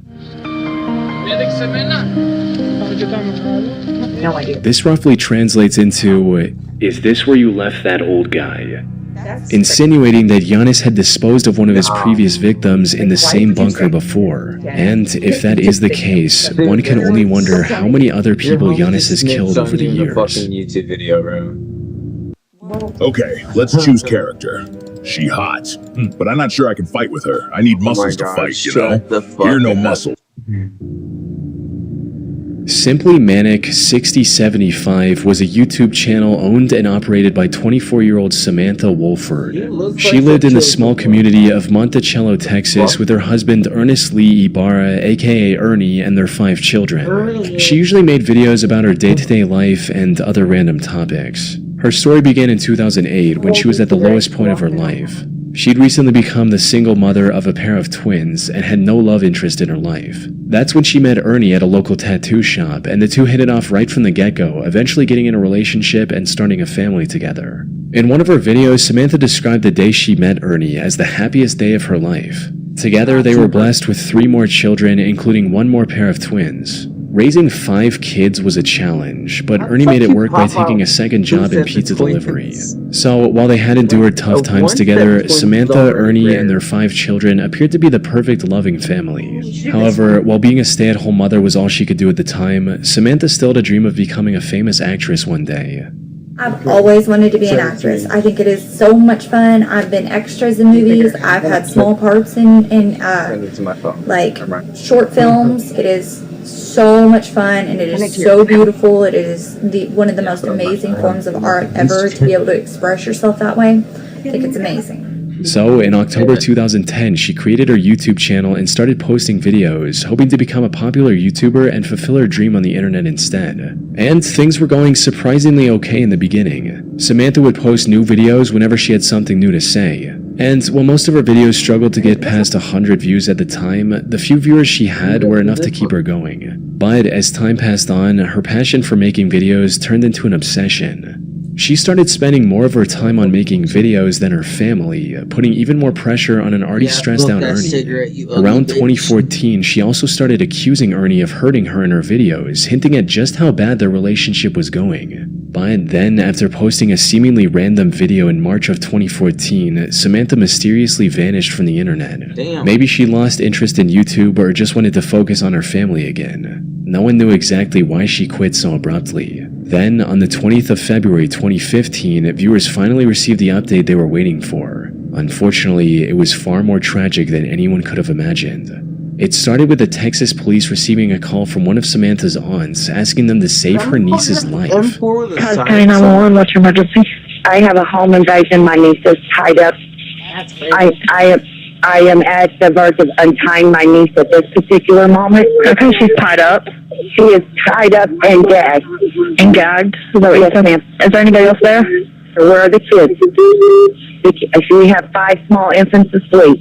No idea. This roughly translates into, "Is this where you left that old guy?" Insinuating that Yanis had disposed of one of his previous victims in the same bunker before. And if that is the case, one can only wonder how many other people Yanis has killed over the years. YouTube video, bro. Okay, let's choose character. She hot, but I'm not sure I can fight with her. I need muscles to fight, you know? You're no muscle. Simply Manic 6075 was a YouTube channel owned and operated by 24-year-old Samantha Wolford. She lived in the small community of Monticello, Texas with her husband Ernest Lee Ibarra, aka Ernie, and their 5 children. She usually made videos about her day-to-day life and other random topics. Her story began in 2008 when she was at the lowest point of her life. She'd recently become the single mother of a pair of twins and had no love interest in her life. That's when she met Ernie at a local tattoo shop, and the two hit it off right from the get-go, eventually getting in a relationship and starting a family together. In one of her videos, Samantha described the day she met Ernie as the happiest day of her life. Together, they were blessed with 3 more children, including 1 more pair of twins. Raising 5 kids was a challenge, but Ernie made it work by taking a second job in pizza delivery. So, while they had endured tough times together, Samantha, Ernie, and their 5 children appeared to be the perfect loving family. However, while being a stay-at-home mother was all she could do at the time, Samantha still had a dream of becoming a famous actress one day. I've always wanted to be an actress. I think it is so much fun. I've been extras in movies. I've had small parts in like short films. It is so much fun, and it is so beautiful. It is one of the most amazing forms of art ever, to be able to express yourself that way. I think it's amazing. So, in October 2010, she created her YouTube channel and started posting videos, hoping to become a popular YouTuber and fulfill her dream on the internet instead. And things were going surprisingly okay in the beginning. Samantha would post new videos whenever she had something new to say. And while most of her videos struggled to get past 100 views at the time, the few viewers she had were enough to keep her going. But as time passed on, her passion for making videos turned into an obsession. She started spending more of her time on making videos than her family, putting even more pressure on an already stressed out Ernie. Around 2014, she also started accusing Ernie of hurting her in her videos, hinting at just how bad their relationship was going. But then, after posting a seemingly random video in March of 2014, Samantha mysteriously vanished from the internet. Maybe she lost interest in YouTube or just wanted to focus on her family again. No one knew exactly why she quit so abruptly. Then, on the 20th of February 2015, viewers finally received the update they were waiting for. Unfortunately, it was far more tragic than anyone could have imagined. It started with the Texas police receiving a call from one of Samantha's aunts asking them to save her niece's life. County 911, what's your emergency? I have a home invasion. My niece is tied up. I am at the verge of untying my niece at this particular moment. Okay, she's tied up. She is tied up and gagged. And gagged? Yes, ma'am. Is there anybody else there? Where are the kids? We have 5 small infants asleep.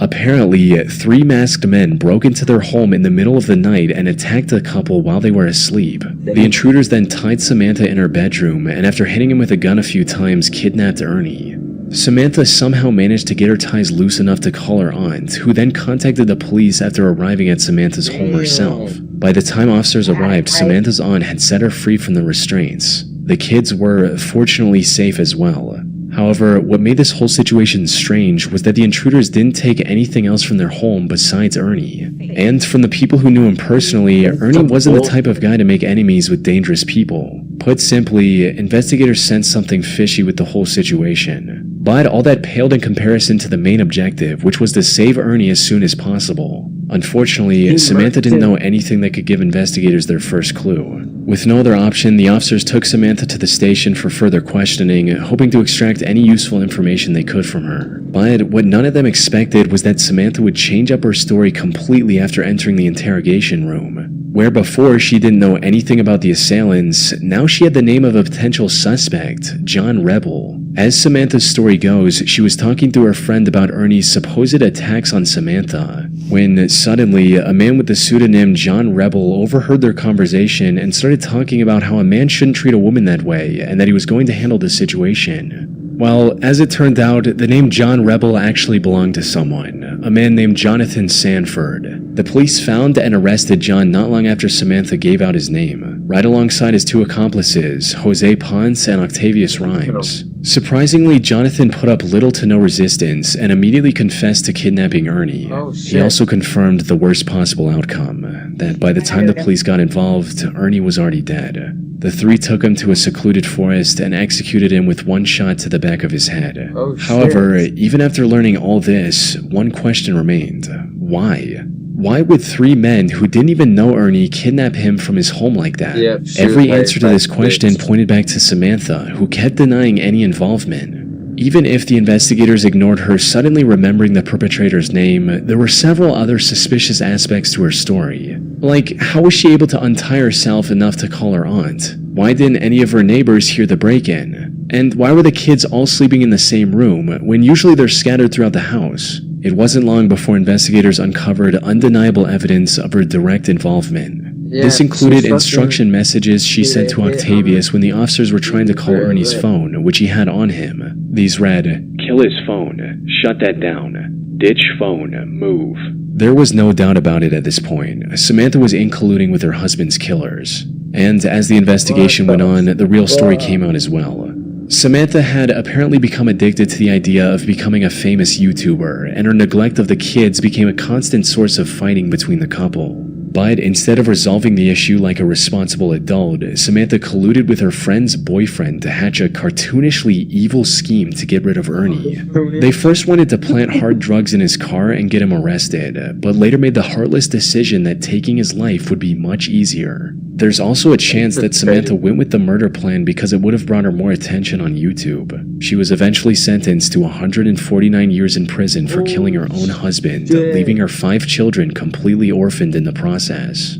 Apparently, 3 masked men broke into their home in the middle of the night and attacked the couple while they were asleep. The intruders then tied Samantha in her bedroom, and after hitting him with a gun a few times, kidnapped Ernie. Samantha somehow managed to get her ties loose enough to call her aunt, who then contacted the police after arriving at Samantha's home herself. By the time officers arrived, Samantha's aunt had set her free from the restraints. The kids were fortunately safe as well. However, what made this whole situation strange was that the intruders didn't take anything else from their home besides Ernie. And from the people who knew him personally, Ernie wasn't the type of guy to make enemies with dangerous people. Put simply, investigators sensed something fishy with the whole situation. But all that paled in comparison to the main objective, which was to save Ernie as soon as possible. Unfortunately, Samantha didn't know anything that could give investigators their first clue. With no other option, the officers took Samantha to the station for further questioning, hoping to extract any useful information they could from her. But what none of them expected was that Samantha would change up her story completely after entering the interrogation room. Where before she didn't know anything about the assailants, now she had the name of a potential suspect, John Rebel. As Samantha's story goes, she was talking to her friend about Ernie's supposed attacks on Samantha, when suddenly a man with the pseudonym John Rebel overheard their conversation and started talking about how a man shouldn't treat a woman that way and that he was going to handle the situation. Well, as it turned out, the name John Rebel actually belonged to someone, a man named Jonathan Sanford. The police found and arrested John not long after Samantha gave out his name, right alongside his 2 accomplices, Jose Ponce and Octavius Rhymes. Surprisingly, Jonathan put up little to no resistance and immediately confessed to kidnapping Ernie. He also confirmed the worst possible outcome, that by the time the police got involved, Ernie was already dead. The 3 took him to a secluded forest and executed him with 1 shot to the back of his head. However, even after learning all this, one question remained. Why? Why would 3 men who didn't even know Ernie kidnap him from his home like that? Every answer to this question pointed back to Samantha, who kept denying any involvement. Even if the investigators ignored her suddenly remembering the perpetrator's name, there were several other suspicious aspects to her story. Like, how was she able to untie herself enough to call her aunt? Why didn't any of her neighbors hear the break-in? And why were the kids all sleeping in the same room, when usually they're scattered throughout the house? It wasn't long before investigators uncovered undeniable evidence of her direct involvement. This included instruction messages she sent to Octavius when the officers were trying to call Ernie's phone, which he had on him. These read, "Kill his phone. Shut that down. ditch phone, move. There was no doubt about it at this point. Samantha was in colluding with her husband's killers. And as the investigation went on, the real story came out as well. Samantha had apparently become addicted to the idea of becoming a famous YouTuber, and her neglect of the kids became a constant source of fighting between the couple. But instead of resolving the issue like a responsible adult, Samantha colluded with her friend's boyfriend to hatch a cartoonishly evil scheme to get rid of Ernie. They first wanted to plant hard drugs in his car and get him arrested, but later made the heartless decision that taking his life would be much easier. There's also a chance that Samantha went with the murder plan because it would have brought her more attention on YouTube. She was eventually sentenced to 149 years in prison for killing her own husband, leaving her 5 children completely orphaned in the process.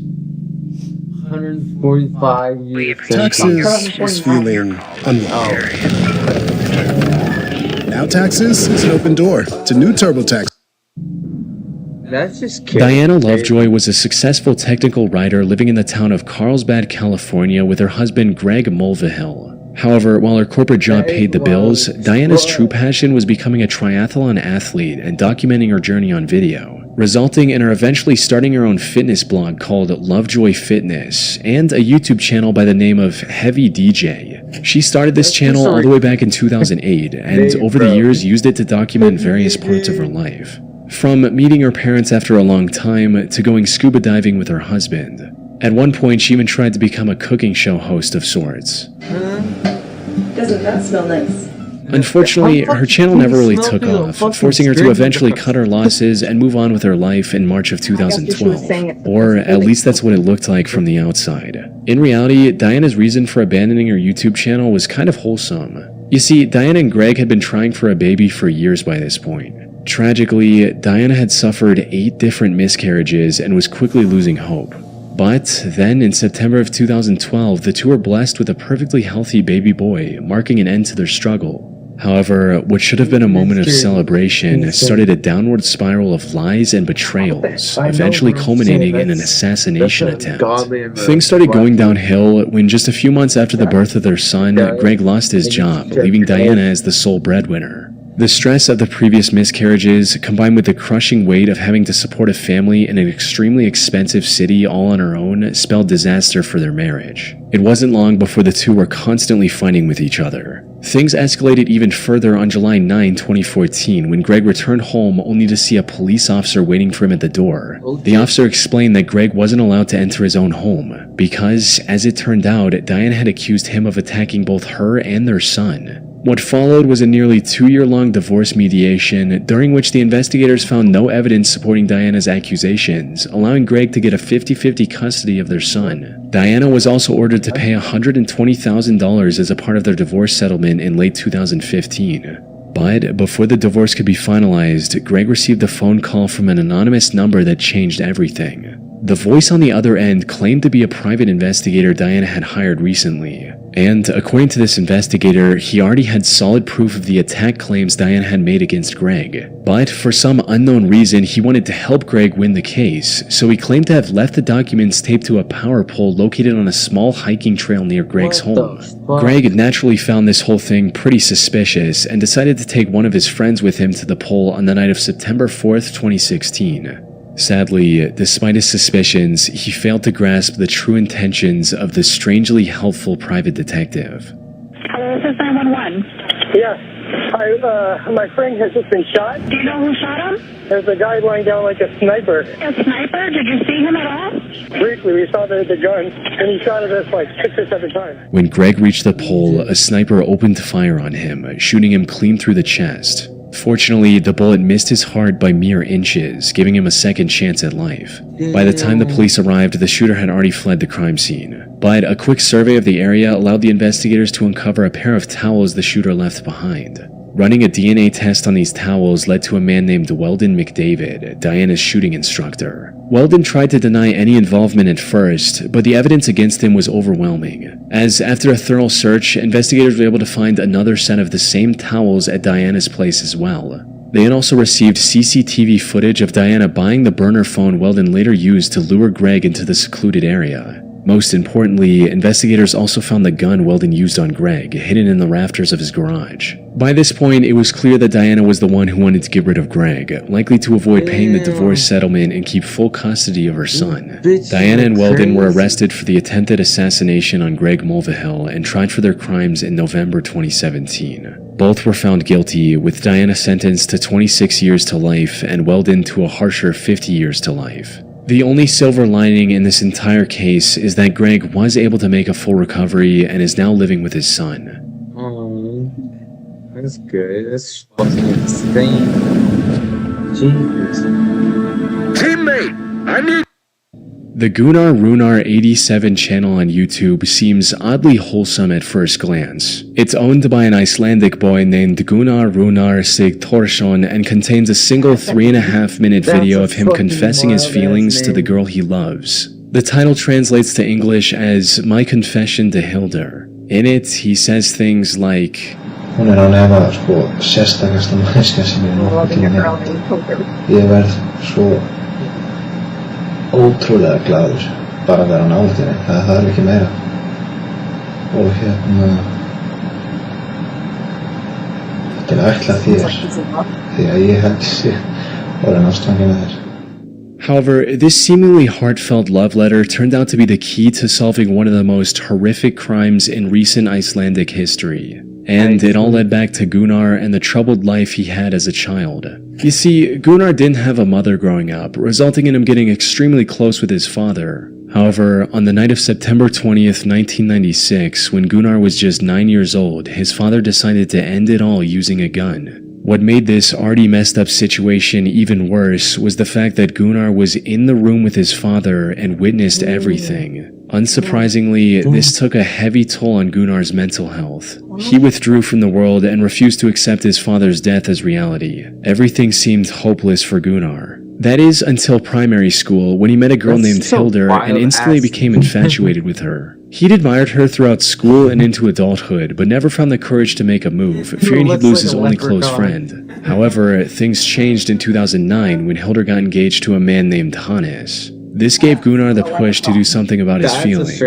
145 years. Taxes is feeling unwell. Now Taxes is an open door to new TurboTax. That's just Diana Lovejoy was a successful technical writer living in the town of Carlsbad, California with her husband Greg Mulvihill. However, while her corporate job paid the bills, Diana's true passion was becoming a triathlon athlete and documenting her journey on video, resulting in her eventually starting her own fitness blog called Lovejoy Fitness and a YouTube channel by the name of Heavy DJ. She started this channel all the way back in 2008 and over the years used it to document various parts of her life. From meeting her parents after a long time to going scuba diving with her husband. At one point, she even tried to become a cooking show host of sorts. Doesn't that smell nice? Unfortunately, her channel never really took off, forcing her to eventually cut her losses and move on with her life in March of 2012. Or at least that's what it looked like from the outside. In reality, Diana's reason for abandoning her YouTube channel was kind of wholesome. You see, Diana and Greg had been trying for a baby for years by this point. Tragically, Diana had suffered 8 different miscarriages and was quickly losing hope. But then in September of 2012, the two were blessed with a perfectly healthy baby boy, marking an end to their struggle. However, what should have been a moment of celebration started a downward spiral of lies and betrayals, eventually culminating in an assassination attempt. Things started going downhill when just a few months after the birth of their son, Greg lost his job, leaving Diana as the sole breadwinner. The stress of the previous miscarriages, combined with the crushing weight of having to support a family in an extremely expensive city all on her own, spelled disaster for their marriage. It wasn't long before the two were constantly fighting with each other. Things escalated even further on July 9, 2014, when Greg returned home only to see a police officer waiting for him at the door. The officer explained that Greg wasn't allowed to enter his own home, because, as it turned out, Diana had accused him of attacking both her and their son. What followed was a nearly 2-year-long divorce mediation, during which the investigators found no evidence supporting Diana's accusations, allowing Greg to get a 50-50 custody of their son. Diana was also ordered to pay $120,000 as a part of their divorce settlement in late 2015. But before the divorce could be finalized, Greg received a phone call from an anonymous number that changed everything. The voice on the other end claimed to be a private investigator Diana had hired recently. And according to this investigator, he already had solid proof of the attack claims Diana had made against Greg. But for some unknown reason, he wanted to help Greg win the case, so he claimed to have left the documents taped to a power pole located on a small hiking trail near Greg's home. Greg naturally found this whole thing pretty suspicious and decided to take one of his friends with him to the pole on the night of September 4th, 2016. Sadly, despite his suspicions, he failed to grasp the true intentions of the strangely helpful private detective. Hello, this is 911. Yeah. My friend has just been shot. Do you know who shot him? There's a guy lying down like a sniper. A sniper? Did you see him at all? Briefly, we saw the gun, and he shot at us like 6 or 7 times. When Greg reached the pole, a sniper opened fire on him, shooting him clean through the chest. Fortunately, the bullet missed his heart by mere inches, giving him a second chance at life. By the time the police arrived, the shooter had already fled the crime scene. But a quick survey of the area allowed the investigators to uncover a pair of towels the shooter left behind. Running a DNA test on these towels led to a man named Weldon McDavid, Diana's shooting instructor. Weldon tried to deny any involvement at first, but the evidence against him was overwhelming, as after a thorough search, investigators were able to find another set of the same towels at Diana's place as well. They had also received CCTV footage of Diana buying the burner phone Weldon later used to lure Greg into the secluded area. Most importantly, investigators also found the gun Weldon used on Greg hidden in the rafters of his garage. By this point, it was clear that Diana was the one who wanted to get rid of Greg, likely to avoid paying the divorce settlement and keep full custody of her son. Diana and Weldon were arrested for the attempted assassination on Greg Mulvihill and tried for their crimes in November 2017. Both were found guilty, with Diana sentenced to 26 years to life and Weldon to a harsher 50 years to life. The only silver lining in this entire case is that Greg was able to make a full recovery and is now living with his son. Oh, that's good. That's fucking insane. Jesus. Teammate, I need. The Gunnar Runar 87 channel on YouTube seems oddly wholesome at first glance. It's owned by an Icelandic boy named Gunnar Runar Sigthorsson and contains a single 3.5-minute video of him confessing his feelings to the girl he loves. The title translates to English as My Confession to Hildur. In it, he says things like, Hún án efa sérstakasta manneskja sem ég nokkuð tíma. Ég verð svo ótrúlega glaður bara að vera nálægt henni, það er ekki meira. Og þetta ætlað þér, því að ég held sig orðin ástfangin af þér. However, this seemingly heartfelt love letter turned out to be the key to solving one of the most horrific crimes in recent Icelandic history. And it all led back to Gunnar and the troubled life he had as a child. You see, Gunnar didn't have a mother growing up, resulting in him getting extremely close with his father. However, on the night of September 20th, 1996, when Gunnar was just 9 years old, his father decided to end it all using a gun. What made this already messed up situation even worse was the fact that Gunnar was in the room with his father and witnessed everything. Unsurprisingly, this took a heavy toll on Gunnar's mental health. He withdrew from the world and refused to accept his father's death as reality. Everything seemed hopeless for Gunnar. That is until primary school, when he met a girl named Hildur and instantly became infatuated with her. He'd admired her throughout school and into adulthood, but never found the courage to make a move, fearing he'd lose his only close friend. However, things changed in 2009 when Hildur got engaged to a man named Hannes. This gave Gunnar the push to do something about his feelings,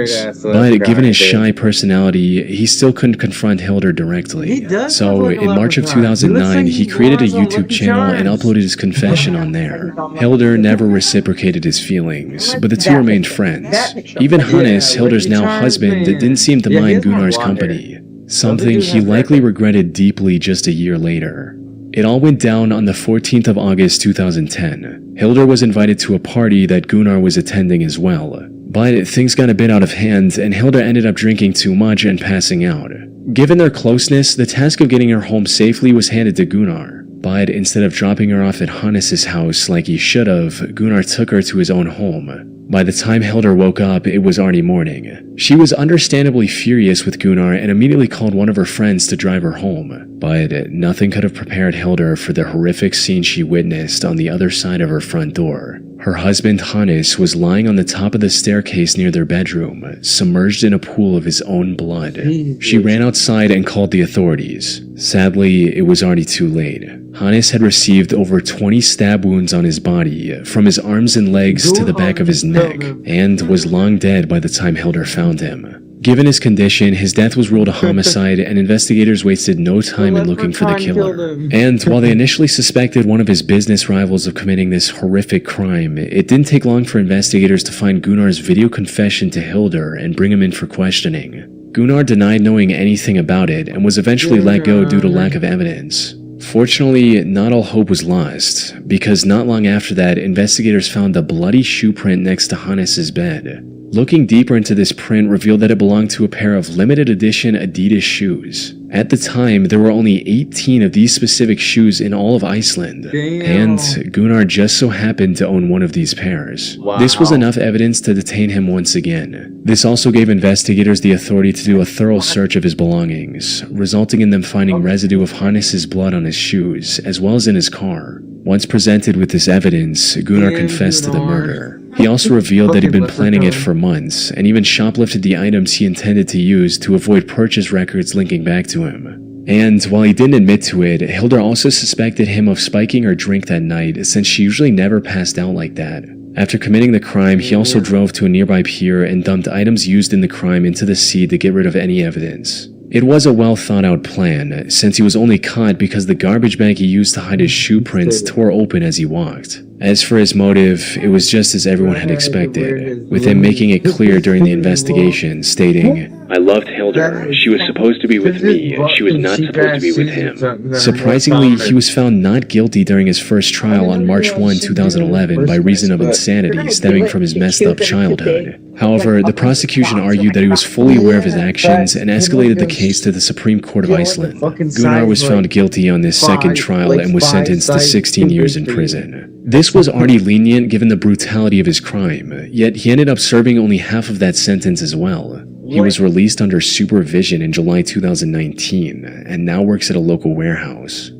but given his shy personality, he still couldn't confront Hildur directly. So, in March of 2009, he created a YouTube channel and uploaded his confession on there. Hildur never reciprocated his feelings, but the two remained friends. Even Hannes, Hildur's now husband, didn't seem to mind Gunnar's company, something he likely regretted deeply just a year later. It all went down on the 14th of August 2010. Hildur was invited to a party that Gunnar was attending as well. But things got a bit out of hand and Hildur ended up drinking too much and passing out. Given their closeness, the task of getting her home safely was handed to Gunnar. But instead of dropping her off at Hannes' house like he should have, Gunnar took her to his own home. By the time Hildur woke up, it was already morning. She was understandably furious with Gunnar and immediately called one of her friends to drive her home. But nothing could have prepared Hildur for the horrific scene she witnessed on the other side of her front door. Her husband Hannes was lying on the top of the staircase near their bedroom, submerged in a pool of his own blood. She ran outside and called the authorities. Sadly, it was already too late. Hannes had received over 20 stab wounds on his body, from his arms and legs to the back of his neck, and was long dead by the time Hildur found him. Given his condition, his death was ruled a homicide and investigators wasted no time in looking for the killer. And while they initially suspected one of his business rivals of committing this horrific crime, it didn't take long for investigators to find Gunnar's video confession to Hildur and bring him in for questioning. Gunnar denied knowing anything about it and was eventually let go due to lack of evidence. Fortunately, not all hope was lost, because not long after that, investigators found a bloody shoe print next to Hannes' bed. Looking deeper into this print revealed that it belonged to a pair of limited edition Adidas shoes. At the time, there were only 18 of these specific shoes in all of Iceland, and Gunnar just so happened to own one of these pairs. This was enough evidence to detain him once again. This also gave investigators the authority to do a thorough search of his belongings, resulting in them finding residue of Hannes' blood on his shoes, as well as in his car. Once presented with this evidence, Gunnar confessed to the murder. He also revealed that he'd been planning it for months, and even shoplifted the items he intended to use to avoid purchase records linking back to him. And while he didn't admit to it, Hildur also suspected him of spiking her drink that night, since she usually never passed out like that. After committing the crime, he also drove to a nearby pier and dumped items used in the crime into the sea to get rid of any evidence. It was a well thought out plan, since he was only caught because the garbage bag he used to hide his shoe prints tore open as he walked. As for his motive, it was just as everyone had expected, with him making it clear during the investigation, stating, "I loved Hilda. She was supposed to be with me. She was not supposed to be with him." Surprisingly, he was found not guilty during his first trial on March 1, 2011 by reason of insanity stemming from his messed up childhood. However, the prosecution argued that he was fully aware of his actions and escalated the case to the Supreme Court of Iceland. Gunnar was found guilty on this second trial and was sentenced to 16 years in prison. This was already lenient given the brutality of his crime, yet he ended up serving only half of that sentence as well. He was released under supervision in July 2019 and now works at a local warehouse.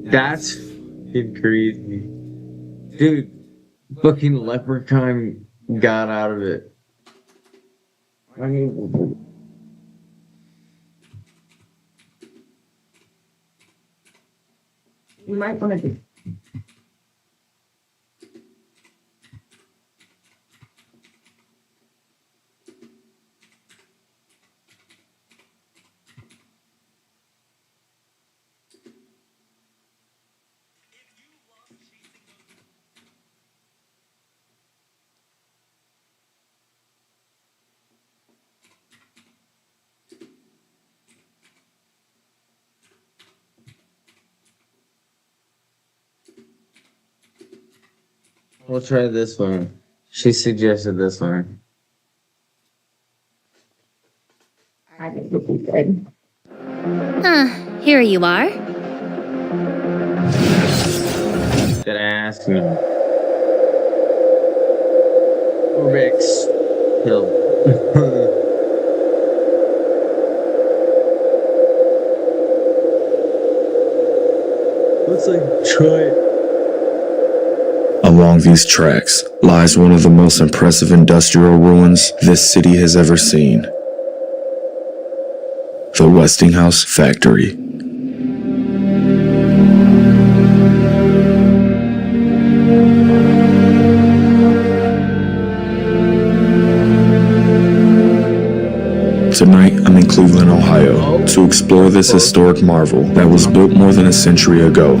That's fucking crazy. Dude, fucking Leprechaun got out of it. I mean, you might want to do. we'll try this one. She suggested this one. I think it would be good. Here you are. Did I ask me? Rex killed. Looks like Detroit. Along these tracks lies one of the most impressive industrial ruins this city has ever seen. The Westinghouse Factory. Tonight, I'm in Cleveland, Ohio, to explore this historic marvel that was built more than a century ago.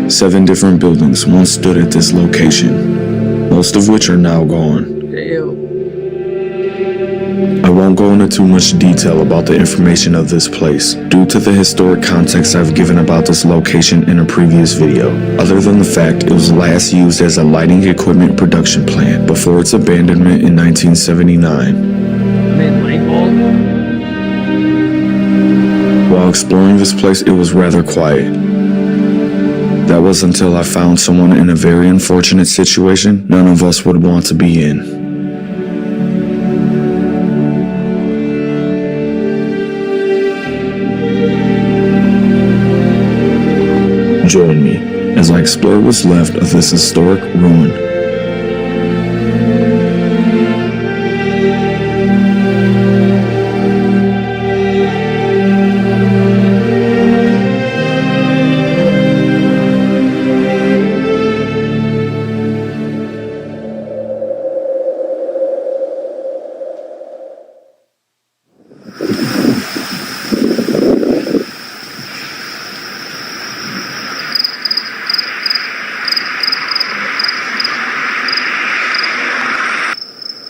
7 different buildings once stood at this location, most of which are now gone. I won't go into too much detail about the information of this place, due to the historic context I've given about this location in a previous video, other than the fact it was last used as a lighting equipment production plant before its abandonment in 1979. While exploring this place, it was rather quiet. That was until I found someone in a very unfortunate situation none of us would want to be in. Join me as I explore what's left of this historic ruin.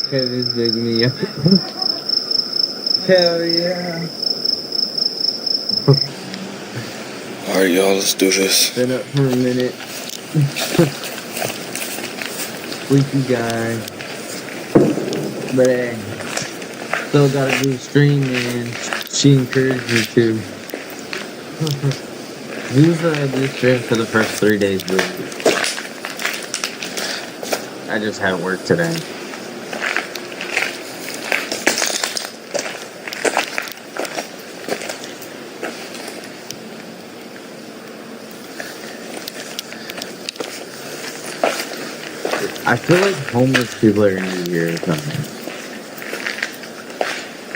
Kevin's digging me up. Hell yeah. Alright, y'all, let's do this. Been up for a minute. Sleepy guy. But hey, still gotta do the stream, man. She encouraged me to. Usually I do stream for the first 3 days, but I just had work today. I feel like homeless people are gonna be here or something.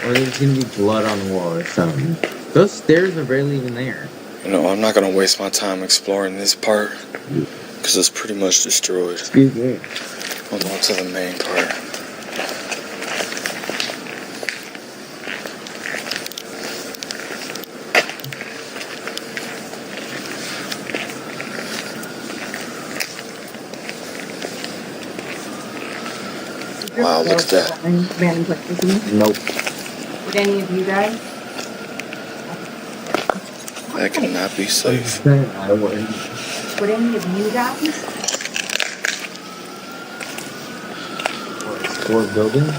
Or there's gonna be blood on the wall or something. Those stairs are barely even there. You know, I'm not gonna waste my time exploring this part because it's pretty much destroyed. Excuse me. Hold on to the main part. Wow, look at that. Random places. Nope. Would any of you guys? That cannot be safe. I wouldn't. Would any of you guys? Explore building?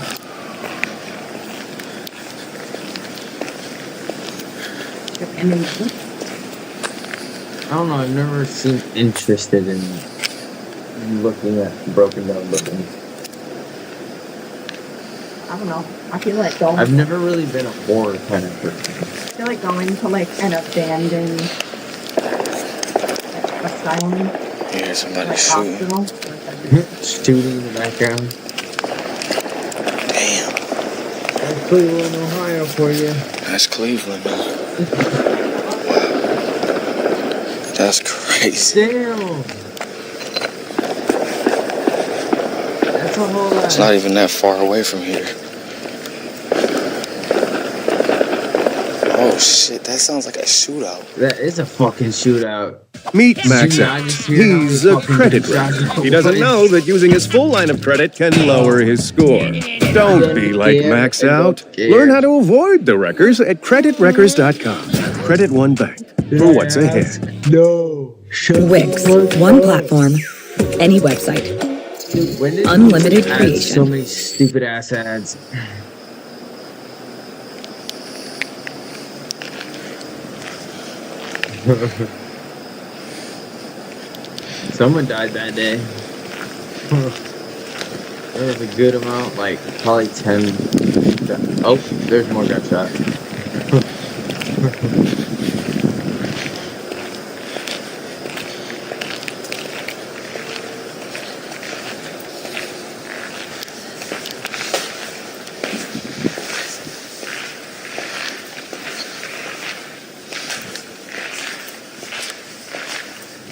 I don't know, I've never seemed interested in looking at broken down buildings. I don't know. I feel like going. I've never really been a horror kind of person. I feel like going to like an abandoned asylum. You hear somebody like shooting. hospital. Shooting in the background. Damn. That's Cleveland, Ohio for you. That's Cleveland. Wow. That's crazy. Damn. That's a whole lot. It's not even that far away from here. Oh shit, that sounds like a shootout. That is a fucking shootout. Meet Max Out. He's a credit writer. He doesn't know that using his full line of credit can lower his score. Don't be like Max Out. Learn how to avoid the wreckers at creditwreckers.com. Credit One Bank for what's ahead. No. Wix. One platform, any website. When did Unlimited add creation. so many stupid ass ads. Someone died that day. There was a good amount, like probably 10. Oh, there's more gunshot.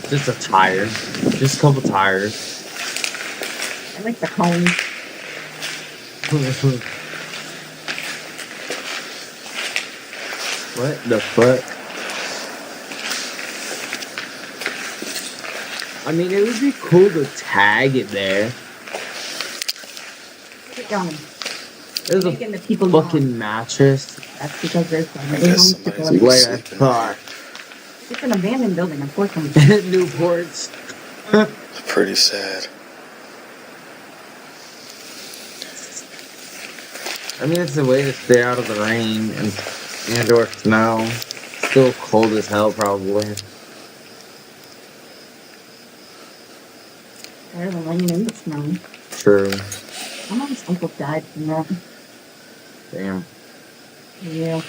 Just a tire. Just a couple tires. I like the cone. What the fuck? I mean, it would be cool to tag it there. Get going. There's a Making the people fucking mattress. That's because there's so many guess homes to go somebody's in. Like I thought. It's an abandoned building, unfortunately. Newports. Pretty sad. I mean, it's a way to stay out of the rain and or snow. Still cold as hell, probably. Better than laying in the snow. True. My mom's uncle died from that. Damn. Yeah.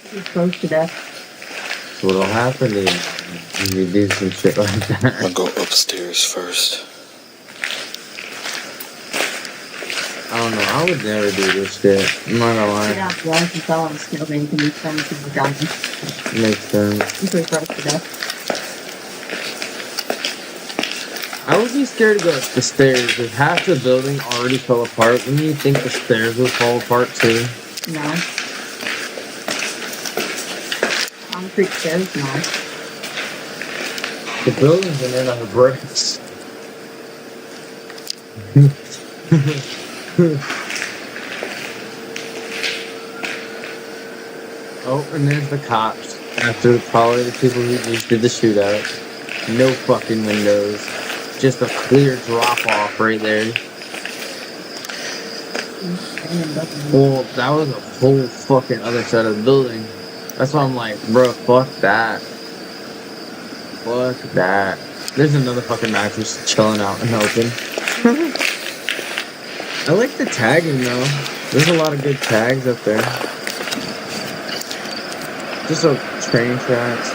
He was close to death. So what'll happen to you when you do some shit like I'm that? gonna go upstairs first. I don't know. I would never do this shit. I'm not gonna lie. Yeah, well, I can tell on the scale they can be friends with the dying. Makes sense. He's pretty close to death. I would be scared to go up the stairs if half the building already fell apart. Wouldn't you think the stairs would fall apart too? No. Concrete stairs, no. The buildings are made out of bricks. Oh, and there's the cops. After probably the people who just did the shootout. No fucking windows. Just a clear drop off right there. Well, that was a whole fucking other side of the building. That's why I'm like, bro, fuck that. Fuck that. There's another fucking mattress chilling out in the open. I like the tagging though. There's a lot of good tags up there. Just a train tracks.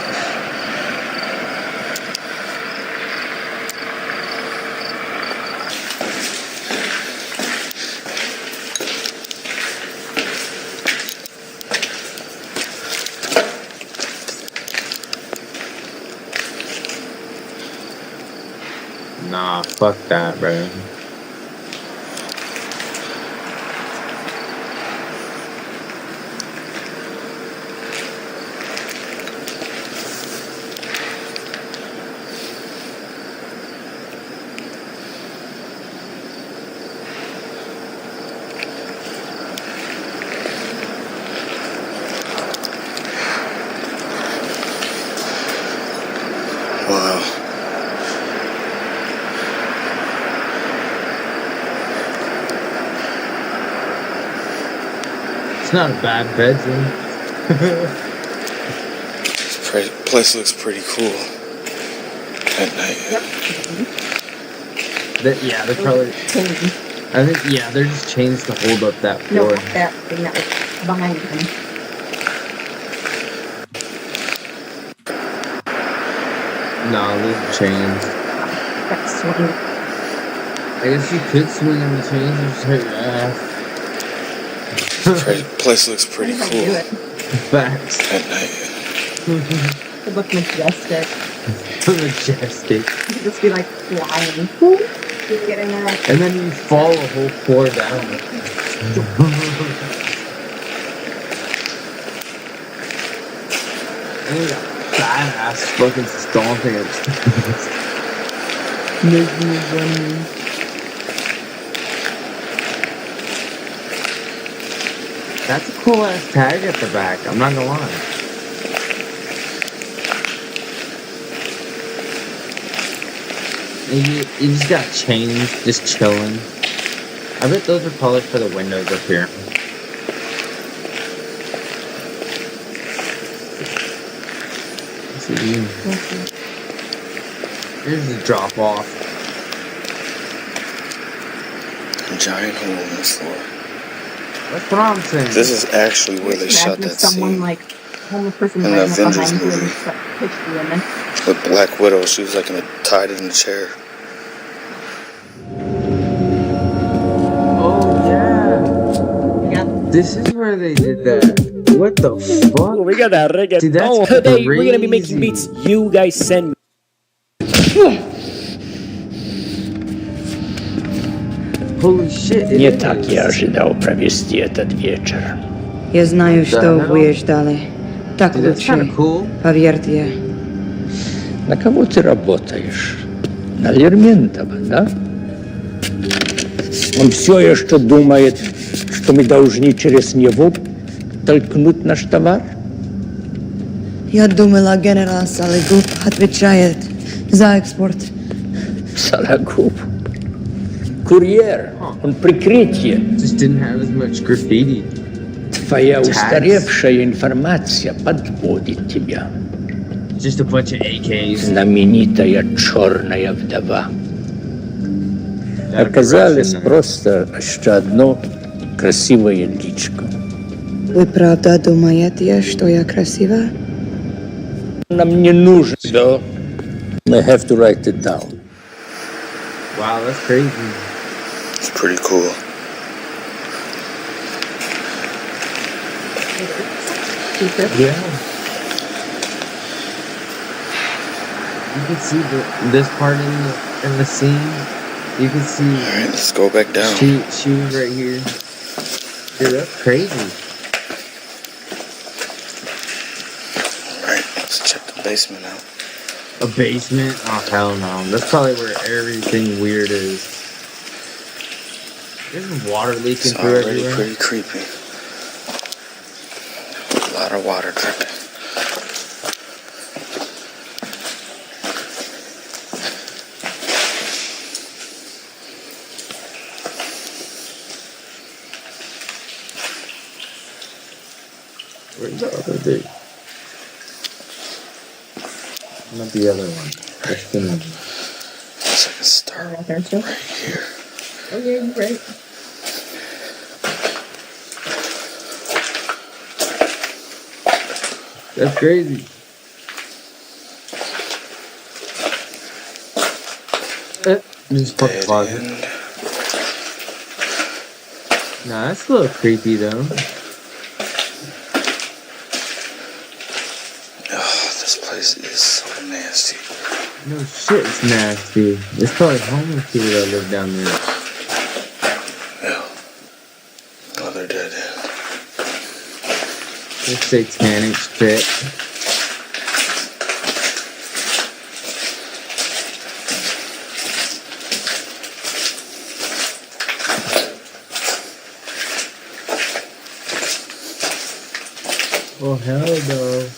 fuck that, bro. Wow. It's not a bad bedroom. This place looks pretty cool at night. Yeah, they're probably. I think they're just chains to hold up that No, floor. that thing that was behind him. No, those are chains. That's swing. I guess you could swing on the chains and just hurt your ass. Place looks pretty cool Facts. at night. It looked majestic. Majestic. You could just be like flying. Just get in there. And then you fall a whole floor down. And you got badass fucking stomping at making me running. That's a cool ass tag at the back, I'm not gonna lie. And you just got chains just chilling. I bet those are polished for the windows up here. Let's see. Here's the drop off. A giant hole in the floor. That's what I'm saying. This is actually where they shot Imagine that someone scene like homeless person in the running up Avengers behind you and movie start pushing you in there. with Black Widow. She was like tied in a chair. Oh yeah. This is where they did that. What the fuck? We got that reggaeton. Dude, that's Today we're gonna be crazy. making beats you guys send me. Holy shit. Nie tak я ожидал провести этот вечер. Я знаю, что вы ждали. Так Dude, that's лучше. kinda cool. Поверьте. На кого ты работаешь? На Лерментова, да? Он все еще думает, что мы должны через него толкнуть наш товар? Я думала, генерал Сологуб отвечает за экспорт. Сологуб. Курьер. Он прикрытие. Just didn't have as much graffiti. Твоя Tags. устаревшая информация подводит тебя. Just a bunch of AKs. Знаменитая черная вдова. Оказалось просто еще одно красивое личико. Вы правда думаете, что я красива? Нам не нужен. Да. I have to write it down. Wow, that's crazy. It's pretty cool. Yeah. You can see this part in the scene. You can see. All right, let's go back down. Shoes right here. Dude, that's crazy. All right, let's check the basement out. A basement? Oh hell no. That's probably where everything weird is. There's water leaking It's through already everywhere. pretty creepy. A lot of water dripping. Where's the other dude? Not the other one. That's the one. Looks like a star Right there too. right here. Okay, great. That's crazy. Just fuck the closet. Nah, that's a little creepy though. Oh, this place is so nasty. No shit, it's nasty. It's probably homeless people that live down there. Yeah. Oh, they're dead. It's satanic shit. Oh, hell no.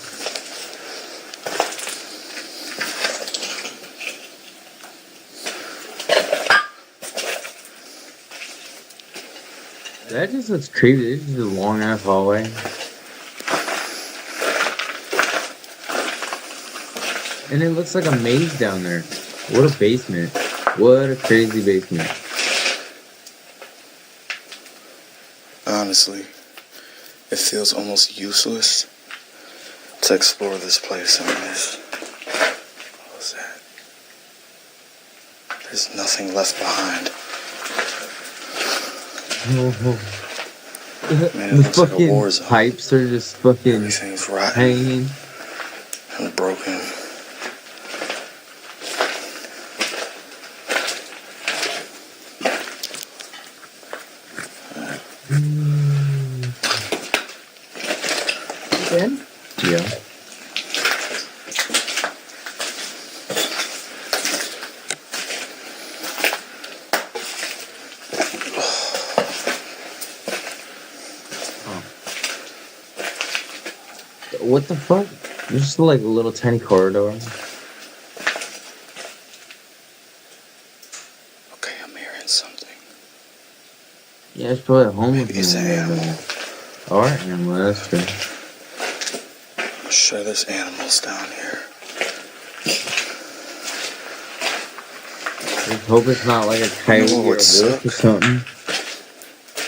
That just looks creepy. It's just a long ass hallway. And it looks like a maze down there. What a basement. What a crazy basement. Honestly, it feels almost useless to explore this place. I mean, what was that? There's nothing left behind. Man, it the looks like a fucking war zone. pipes are just fucking Everything's rotten hanging. and broken. Good? Yeah. What the fuck? There's just like a little tiny corridor. Okay, I'm hearing something. Yeah, it's probably a homeless Maybe it's an animal. Alright, animal, that's true. I'm sure there's animals down here. Just hope it's not like a coyote You know or a what would wolf or something.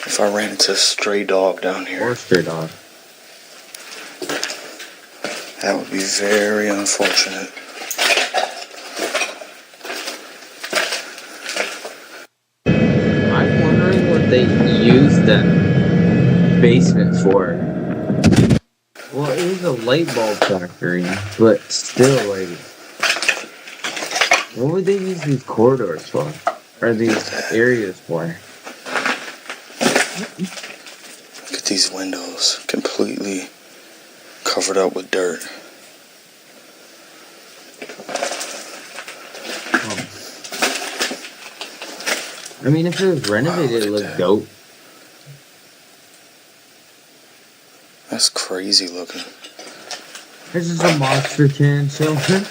If I ran into a stray dog down here. Or a stray dog. That would be very unfortunate. I'm wondering what they used that basement for. Well, it was a light bulb factory, but still, like, what would they use these corridors for? Or these areas for? Look at these windows, completely covered up with dirt. I mean, if it was renovated, it looked dope. That's crazy looking. This is a monster can shelter.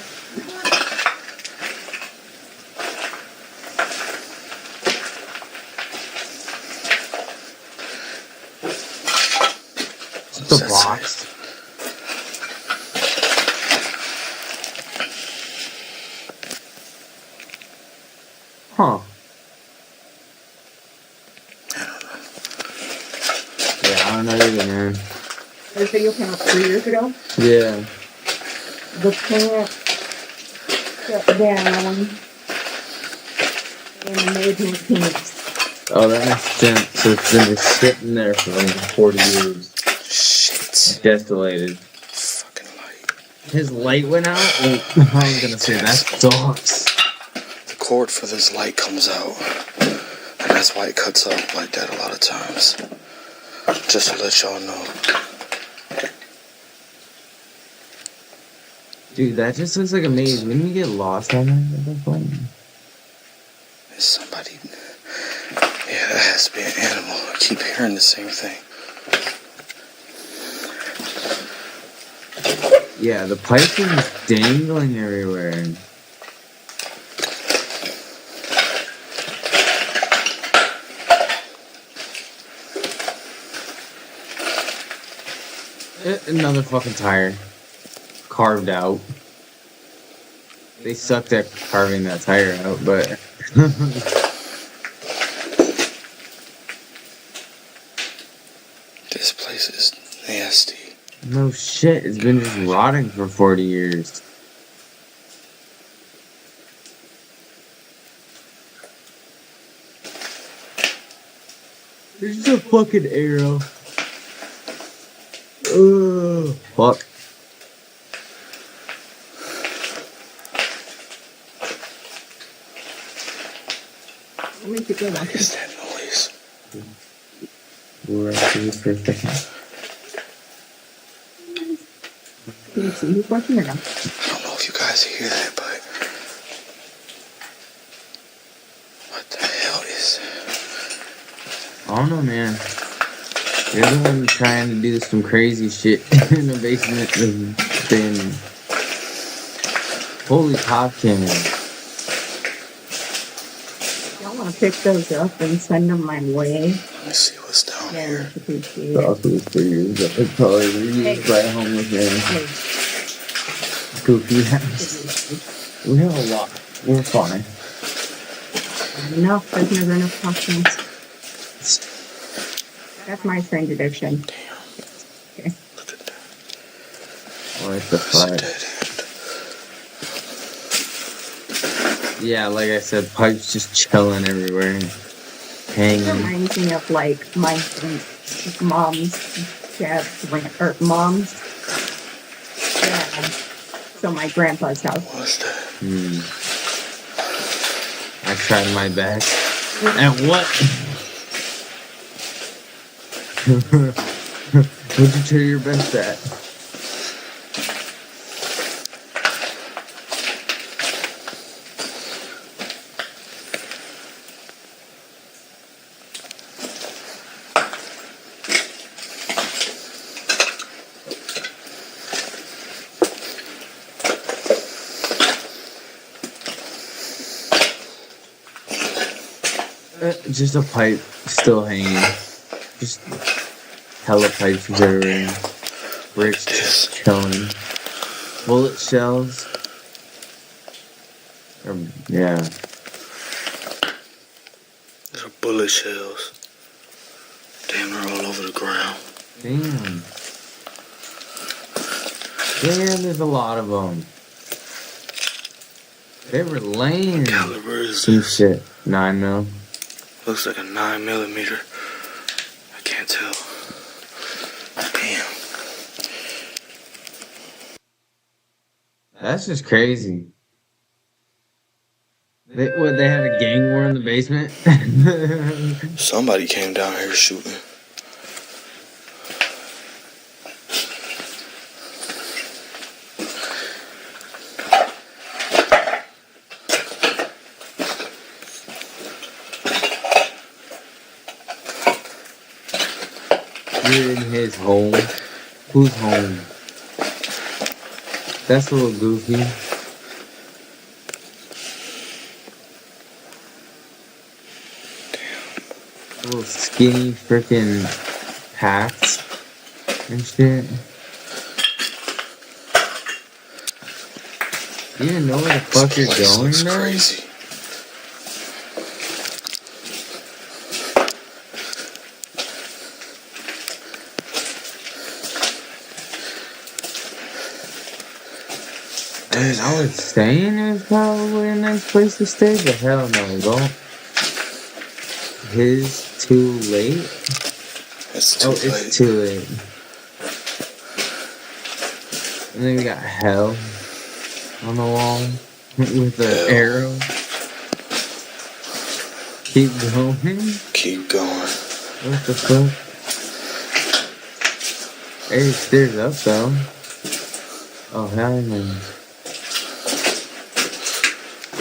It's a box. Huh. Yeah, I don't know either, man. This video came out 3 years ago. Yeah. The plant shut down in the mid-1900s. Oh, that makes sense. So it's been just sitting there for like 40 years. Shit. Desolated. Fucking light. His light went out? Oh, I was gonna say, that sucks. The cord for this light comes out. And that's why it cuts out like that a lot of times. Just to let y'all know. Dude, that just looks like a maze. Wouldn't you get lost on there at that point? There's somebody. Yeah, that has to be an animal. I keep hearing the same thing. Yeah, the pipes are just dangling everywhere. Another fucking tire. Carved out. They sucked at carving that tire out, but... This place is nasty. No shit, it's been just rotting for 40 years. There's just a fucking arrow. Ugh. Fuck. What is that noise? We're actually for a second. Who's working or not? I don't know if you guys hear that, but what the hell is that? I don't know, man. You're the one trying to do some crazy shit in the basement of thing. Holy pop cannon. Y'all want to pick those up and send them my way? Let me see what's down here. Also, it's for you. It's probably used by a homeless man. Goofy house. We have a lot. We're fine. Enough. There's never enough costumes. That's my strange addiction. Okay. What the fuck? Yeah, like I said, pipes just chilling everywhere. Hanging. It reminds me of like my mom's dad's or mom's dad. So my grandpa's house. What's that? I tried my best. And what? What'd you try your best at? Just a pipe still hanging. Just hella pipes everywhere. Bricks just chilling. Bullet shells. Yeah. There's bullet shells. Damn, they're all over the ground. Damn. Damn, there's a lot of them. They were laying. What caliber is some this? shit. 9mm. Looks like a 9mm. I can't tell. Damn. That's just crazy. They had a gang war in the basement? Somebody came down here shooting. You're in his home. Whose home? That's a little goofy. Little skinny freaking hats and shit. You didn't know where the fuck you're going, man? Crazy. I mean, I was saying it was probably a nice place to stay, but hell no, bro. His too late? It's too late. It's too late. And then we got hell on the wall with the arrow. Keep going. Keep going. What the fuck? Hey, it stairs up though. Oh hell no.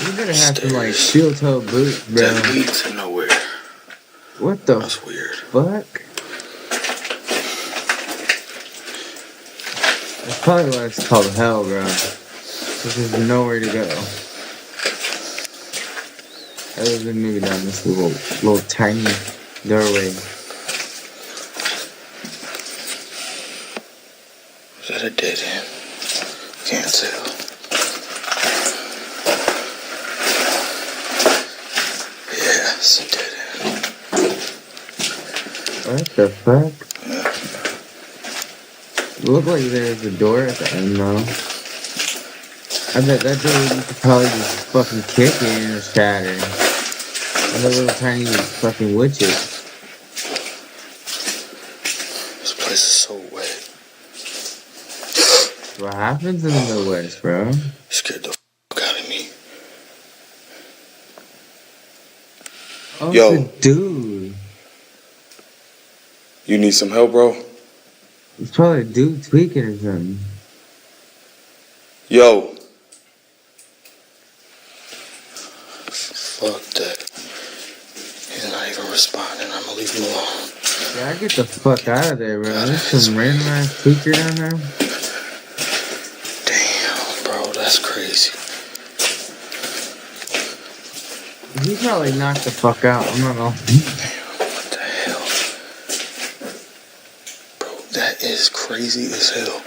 You're gonna have to like steel toe boots, bro. That leads to nowhere. What the That's weird. fuck? That's probably why it's called hell, bro. Because there's nowhere to go. Other than maybe down this little tiny doorway. Is that a dead end? Can't tell. Yeah, it's a dead end. What the fuck? It looked like there's a door at the end though. I bet that door you could probably just fucking kick in or shatter. And the little tiny fucking wood chip. This place is so wet. What happens in the Midwest, bro? Scared the fuck out of me. Oh Yo. it's a dude. You need some help, bro? It's probably a dude tweaking or something. Yo. Fuck that. He's not even responding. I'm gonna leave him alone. Yeah, I get the fuck out of there, bro. There's some random ass tweaker down there. Damn, bro, that's crazy. He probably knocked the fuck out. I'm not gonna. What the hell? Bro, that is crazy as hell.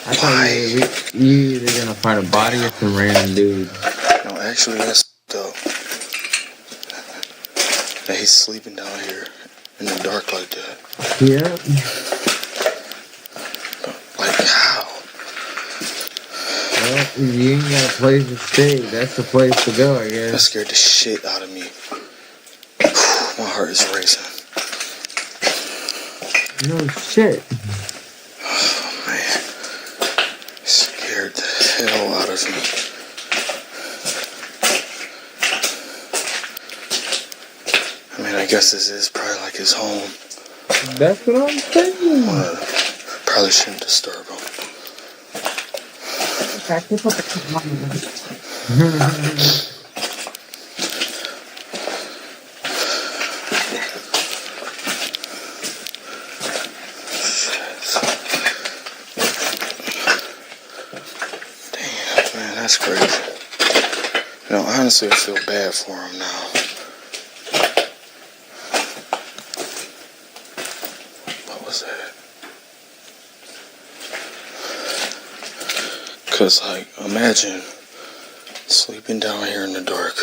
I thought you either gonna find a body or some random dude. No, actually, that's dope. That he's sleeping down here in the dark like that. Yeah. Like, how? Well, you ain't got a place to stay. That's the place to go, I guess. That scared the shit out of me. My heart is racing. No shit. Oh, man. Scared the hell out of me. I mean, I guess this is probably like his home. That's what I'm saying. Probably shouldn't disturb him. Damn, man, that's crazy. You know, honestly, I feel bad for him now. What was that? Cause, like, imagine sleeping down here in the dark.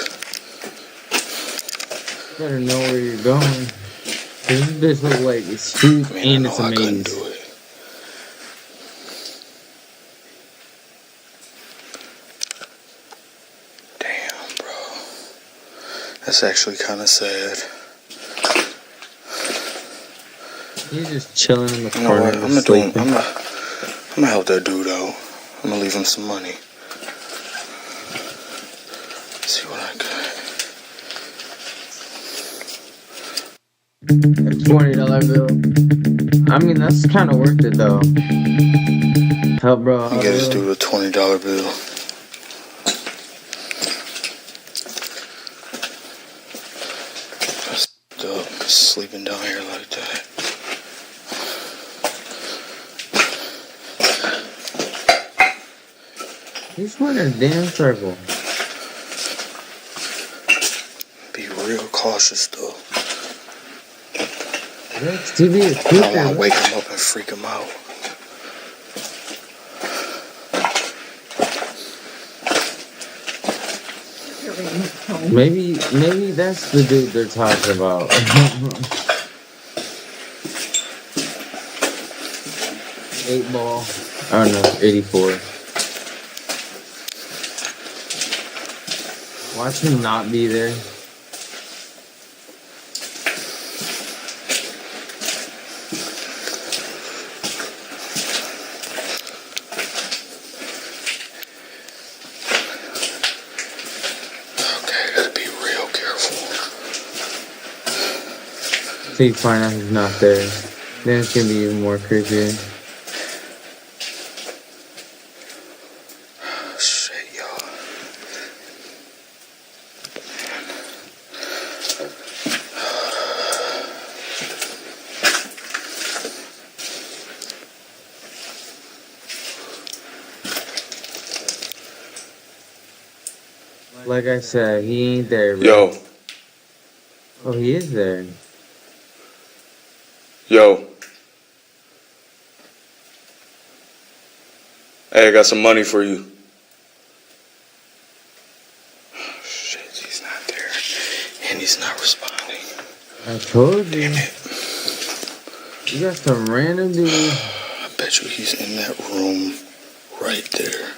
You better know where you're going. This bitch look like it's street and it's a maze. Damn, bro. That's actually kind of sad. He's just chilling in the You know corner. what? I'm gonna help that dude out. I'm gonna leave him some money. See what I got. A $20 bill. I mean, that's kind of worth it though. Help, bro. You get this dude a $20 bill. That's dope. Sleeping down here like that. He's running a damn circle. Be real cautious though. That's TV. I don't want to wake him up and freak him out. Maybe that's the dude they're talking about. 8-ball. I don't know, 84. Watch him not be there. So you find out he's not there. Then it's gonna be even more creepy. Shit, y'all. Like I said, he ain't there, bro. Yo. Oh, he is there. Yo. Hey, I got some money for you. Shit, he's not there. And he's not responding. I told you. You got some random dude. I bet you he's in that room right there.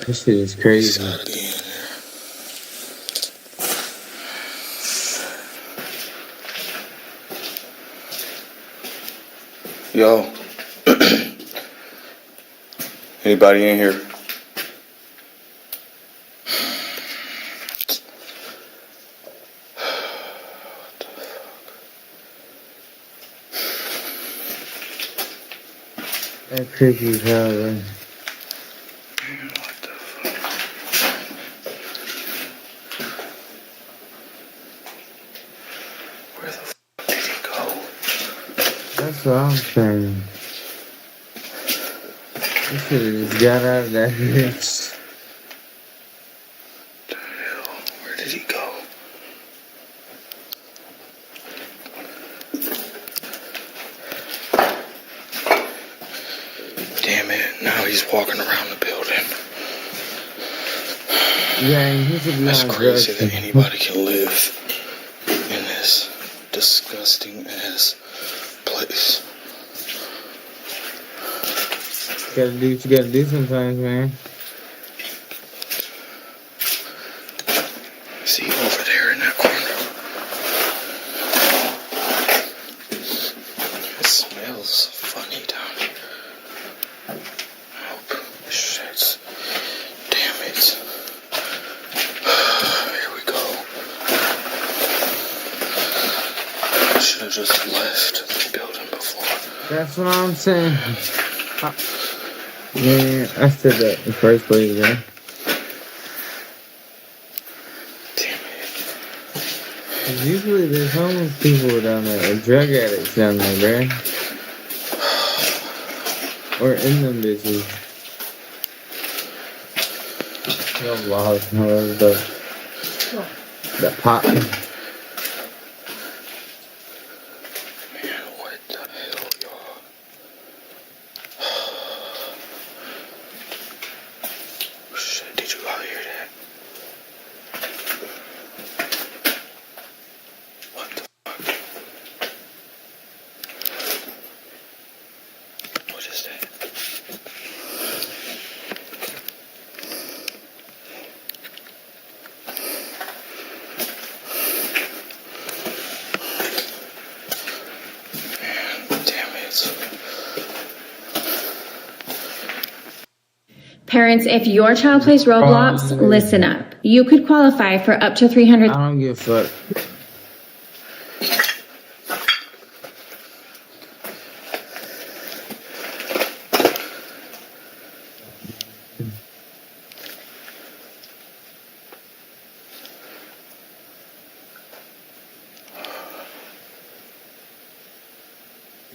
This shit is crazy. Yo. Anybody in here? That creepy as hell, bro. That's what I'm saying. You should have just got out of that bitch. The hell? Where did he go? Damn it, now he's walking around the building. Yeah, and he should be That's on crazy drugs. that anybody can live in this disgusting ass place. Gotta do what you gotta do sometimes, man. See over there in that corner. It smells funny down here. Oh, shit. Damn it. Here we go. I should have just left the building before. That's what I'm saying. Yeah, I said that in the first place, man. Usually there's homeless people down there, or drug addicts down there, bruh. Or in them bitches. No laws, no, the pot. Shit, did you all hear that? What the fuck? What is that? Man, damn it. Parents, if your child plays Roblox, listen up. You could qualify for up to 300. I don't give a fuck.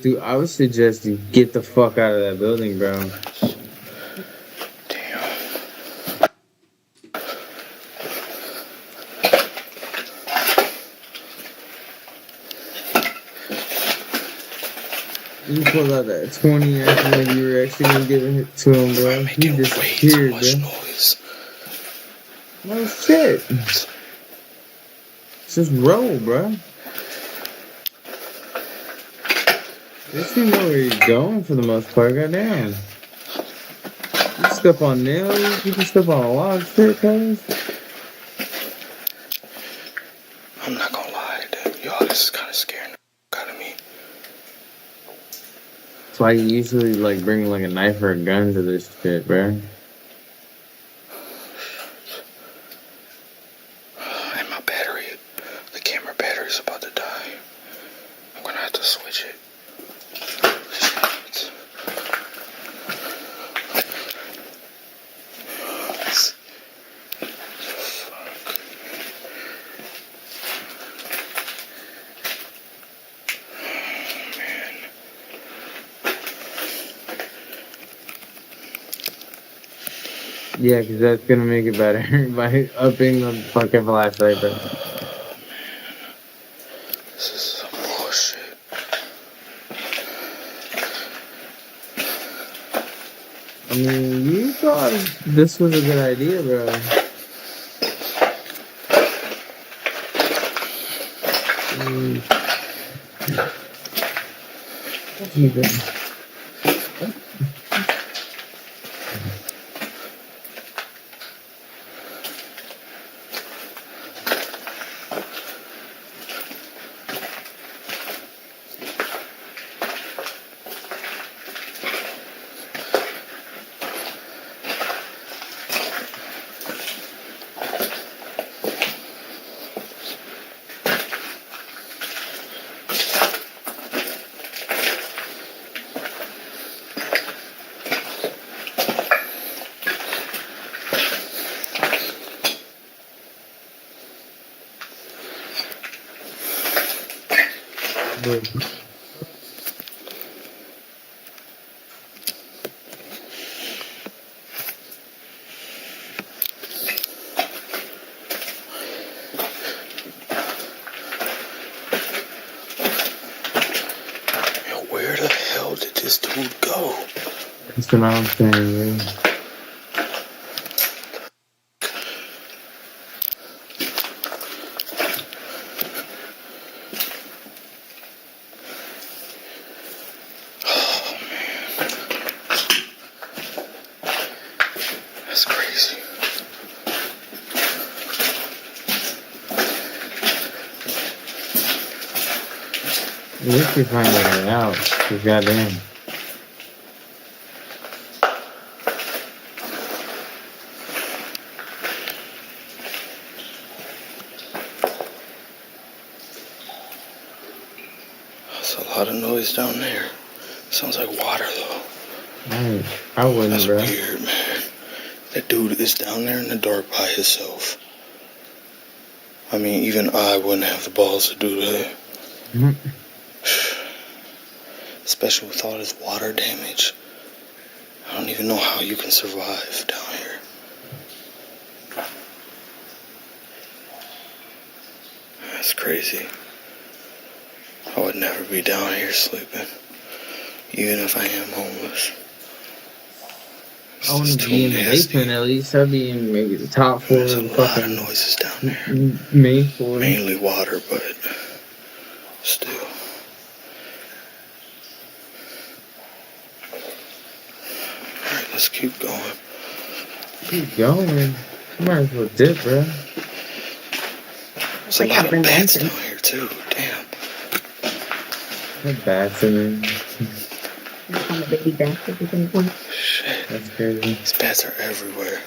Dude, I would suggest you get the fuck out of that building, bro. You pulled out that 20 acting like you were actually gonna give it to him, bro. You disappeared, bro. No shit. Just roll, bro. At least you know where you're going for the most part, goddamn. You can step on nails, you can step on a lot of shit, cuz. I'm not gonna lie, dude. Y'all, this is kind of scaring the fuck out of me. That's why you usually like bring like a knife or a gun to this shit, bro. And my battery, the camera battery's about to die. I'm gonna have to switch it. Shit. Yeah, because that's gonna make it better by upping the fucking flashlight, bro. This is some bullshit. I mean, you thought this was a good idea, bro. Where the hell did this dude go? That's what I'm saying, man. That's crazy. At least we find it out. Cause goddamn. There's a lot of noise down there. Sounds like water though. I wouldn't, That's bro. weird, man. That dude is down there in the dark by himself. I mean, even I wouldn't have the balls to do that. Especially with all this water damage. I don't even know how you can survive down here. That's crazy. I would never be down here sleeping. Even if I am homeless. I want to be in the basement at least. I'd be in maybe the top floor of the There's a lot of fucking noises down there. main floor. Mainly water, but still. Alright, let's keep going. Keep going. You might as well dip, bro. There's a lot of bats down here too. Damn. That bats in there. On the baby bats that you can point. Shit. That's crazy. These bats are everywhere.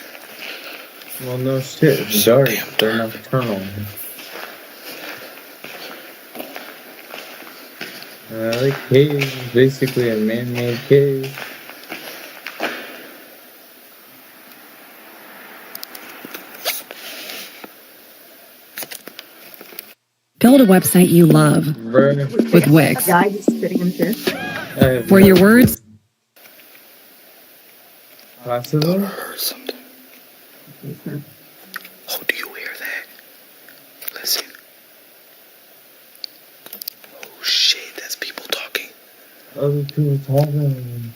Well, no shit. It's dark. They're nocturnal. The cave is basically a man-made cave. Build a website you love Bruh. with Wix, Guy just sitting in here. where your words Possible? Heard something. Oh, do you hear that? Listen. Oh shit, that's people talking. Other people talking.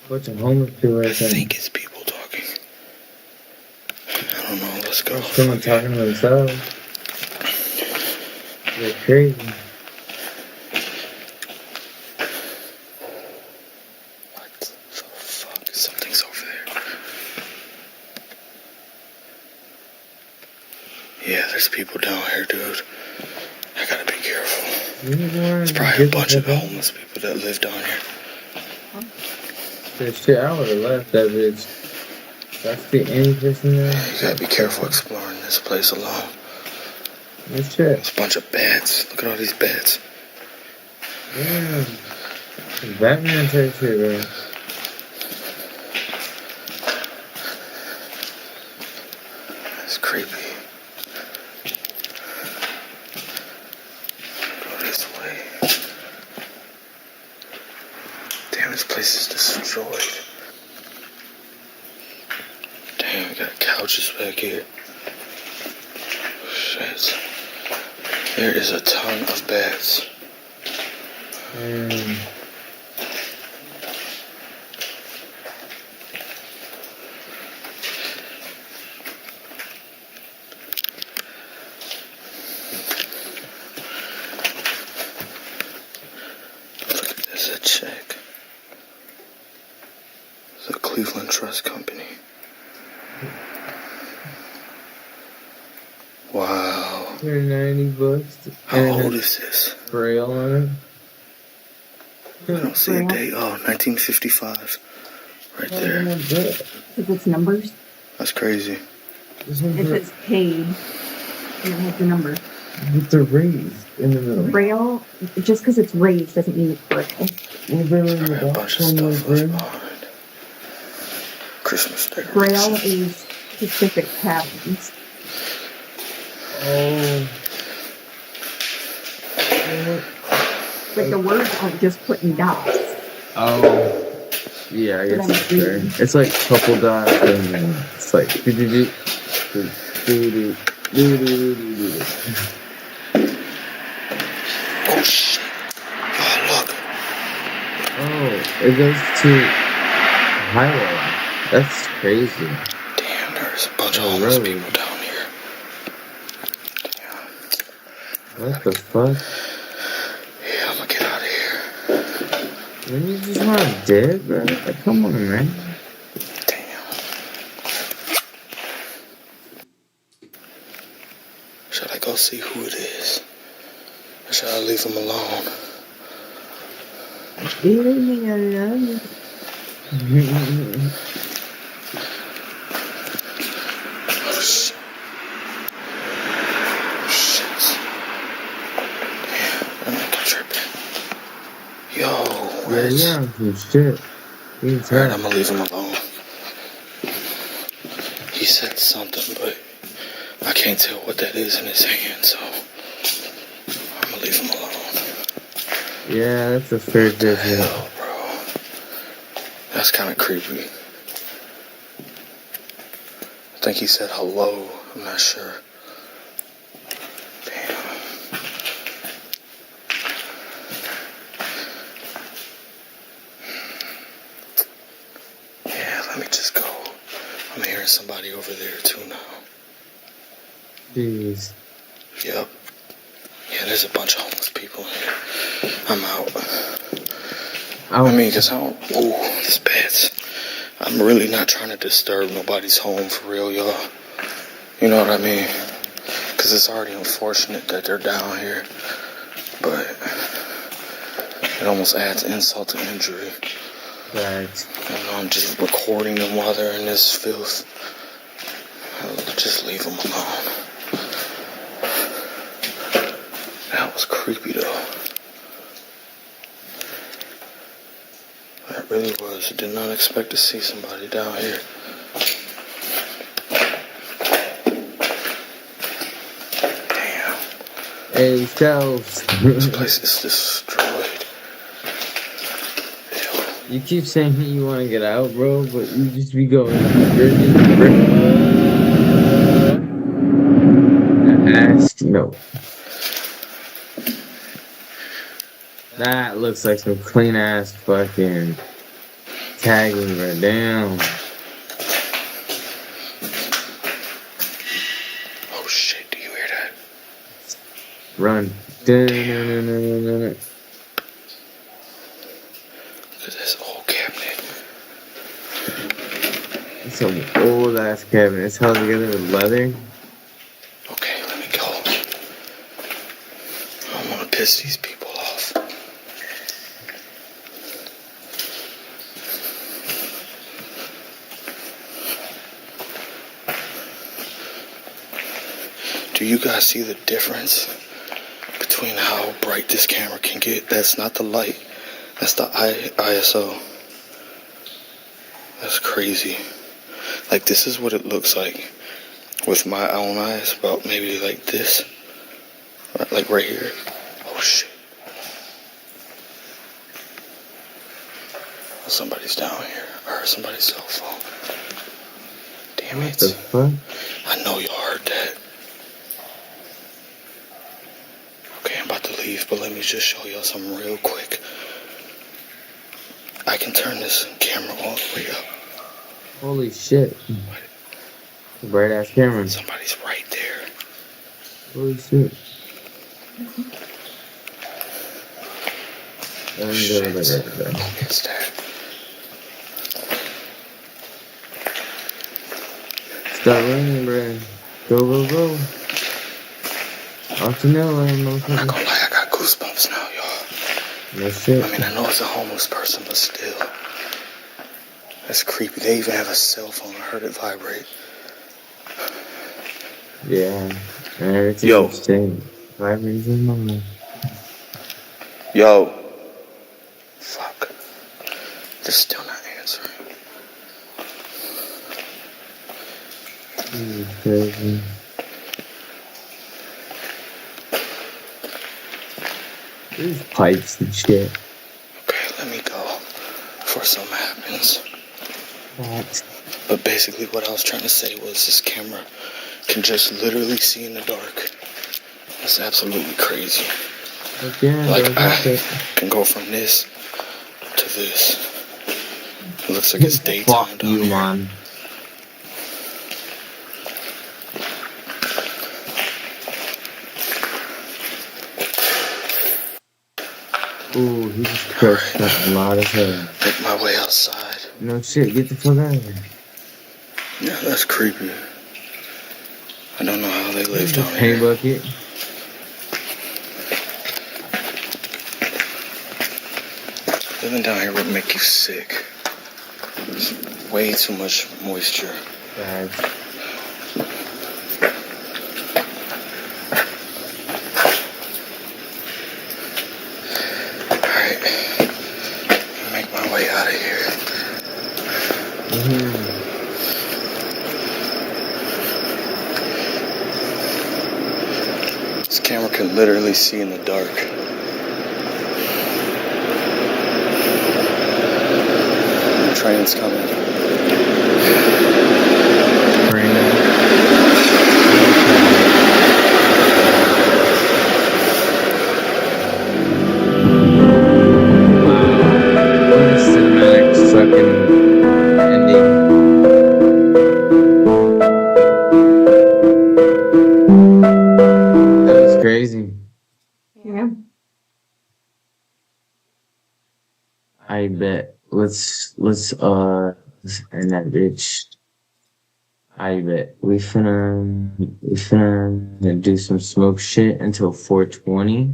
Bunch of homeless people right there. I think it's people talking. I don't know, let's go. Someone talking to themselves. They're crazy. What the fuck? Something's over there. Yeah, there's people down here, dude. I gotta be careful. There's probably a bunch of homeless people that live down here. Shit, I would have left that bitch. That's the only person there. You gotta be careful exploring this place alone. Good shit. There's a bunch of bats. Look at all these bats. Yeah. Batman type shit, bro. That's creepy. Go this way. Damn, this place is destroyed. Damn, we got couches back here. Shit. There is a ton of bats. Look at this, a check. It's a Cleveland Trust Company. Wow. For $90. How old is this? Braille on it. I don't see a date. Oh, 1955. Right there. If it's numbers, That's crazy. if it's paid, and it has the number. With the raised in the middle. Braille, just because it's raised doesn't mean it's braille. Well, there was A bunch of stuff left behind. Christmas decorations. Braille is specific patterns. Oh. But the words aren't just put in dots. Oh. Yeah, I guess that's fair. It's like couple dots and it's like Oh shit. Oh look. Oh, it goes to highway. That's crazy. Damn, there's a bunch of homeless people down here. What the fuck? Yeah, I'm gonna get out of here. When you just want to dig, bro? Like, come on, man. Should I go see who it is? Or should I leave him alone? Leave me alone. Oh, shit. Shit. Damn, I'm tripping. Yo, Wes. Yeah, shit. Alright, I'm gonna leave him alone. He said something, but I can't tell what that is in his hand, so I'm gonna leave him alone. Yeah, that's a fair judgment. Hell, bro. That's kind of creepy. I think he said hello. I'm not sure. Damn. Yeah, let me just go. I'm hearing somebody over there too now. Jeez. Yep. Yeah, there's a bunch of homeless people here. I'm out. I mean, cause I don't. Ooh, this beds. I'm really not trying to disturb nobody's home for real, y'all. You know what I mean? Cause it's already unfortunate that they're down here, but it almost adds insult to injury. Right. And I'm just recording them while they're in this filth. I'll just leave them alone. That was creepy though. That really was. I did not expect to see somebody down here. Damn. Hey, shelves. This place is destroyed. You keep saying you want to get out, bro, but you just be going. Ask no. That looks like some clean ass fucking tagging right down. Oh shit, do you hear that? Run. Dun-dun-dun-dun-dun-dun. Look at this old cabinet. It's some old ass cabinet. It's held together with leather. Okay, let me go. I don't want to piss these people off. Do you guys see the difference between how bright this camera can get? That's not the light. That's the ISO. That's crazy. Like, this is what it looks like with my own eyes, about maybe like this. Like right here. Oh shit. Somebody's down here. I heard somebody's cell phone. Damn it. What the fuck? I know y'all heard that. Okay, I'm about to leave, but let me just show y'all something real quick. I can turn this camera all the way up. Holy shit. Bright ass camera. Somebody's right there. Holy shit. Who gets that? Start running, bro. Go, go, go. Off to nowhere, motherfucker. I'm not gonna lie, I got goosebumps now, y'all. No shit. I mean, I know it's a homeless person, but still. That's creepy. They even have a cell phone. I heard it vibrate. Yeah. Everything Yo. staying. Vibrating in my mind. Yo. Fuck. They're still not answering. Crazy. There's pipes and shit. Okay, let me go before something happens. What? But basically what I was trying to say was this camera can just literally see in the dark. That's absolutely crazy. Yeah, like I can go from this to this. It looks like it's daytime down here. Man. Ooh, he just crushed a lot of hair. Make my way outside. No shit, get the fuck out of here. Yeah, that's creepy. I don't know how they live down here. Paint bucket. Living down here would make you sick. There's way too much moisture. Bad. Alright. Make my way out of here. This camera can literally see in the dark. Train's coming. Cinematic fucking ending. That was crazy. Yeah. I bet. Let's end that bitch. I bet we finna do some smoke shit until 4:20.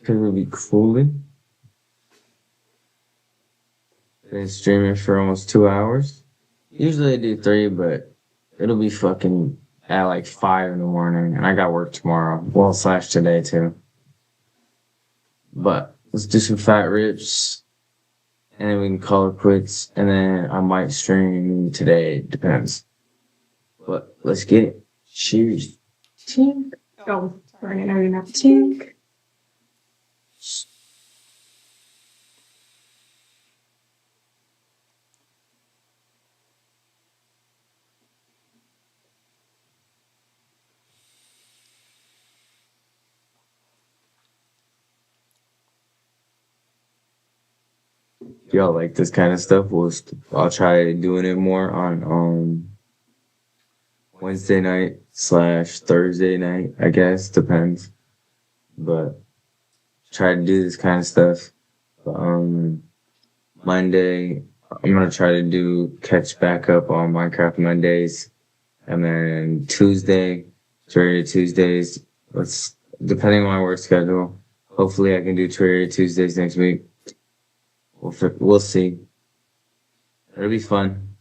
Cause it'll be cooling. Been streaming for almost 2 hours. Usually I do 3, but it'll be fucking at like 5 in the morning, and I got work tomorrow. Well, / today too. But let's do some fat rips, and then we can call it quits. And then I might stream today. Depends. But let's get it. Cheers. Tink. Oh, sorry, I know you're not. Tink. If y'all like this kind of stuff, I'll try doing it more on Wednesday night / Thursday night, I guess. Depends. But try to do this kind of stuff. Monday, I'm gonna try to catch back up on Minecraft Mondays. And then Tuesday, Terraria Tuesdays. Depending on my work schedule, hopefully I can do Terraria Tuesdays next week. We'll see. It'll be fun.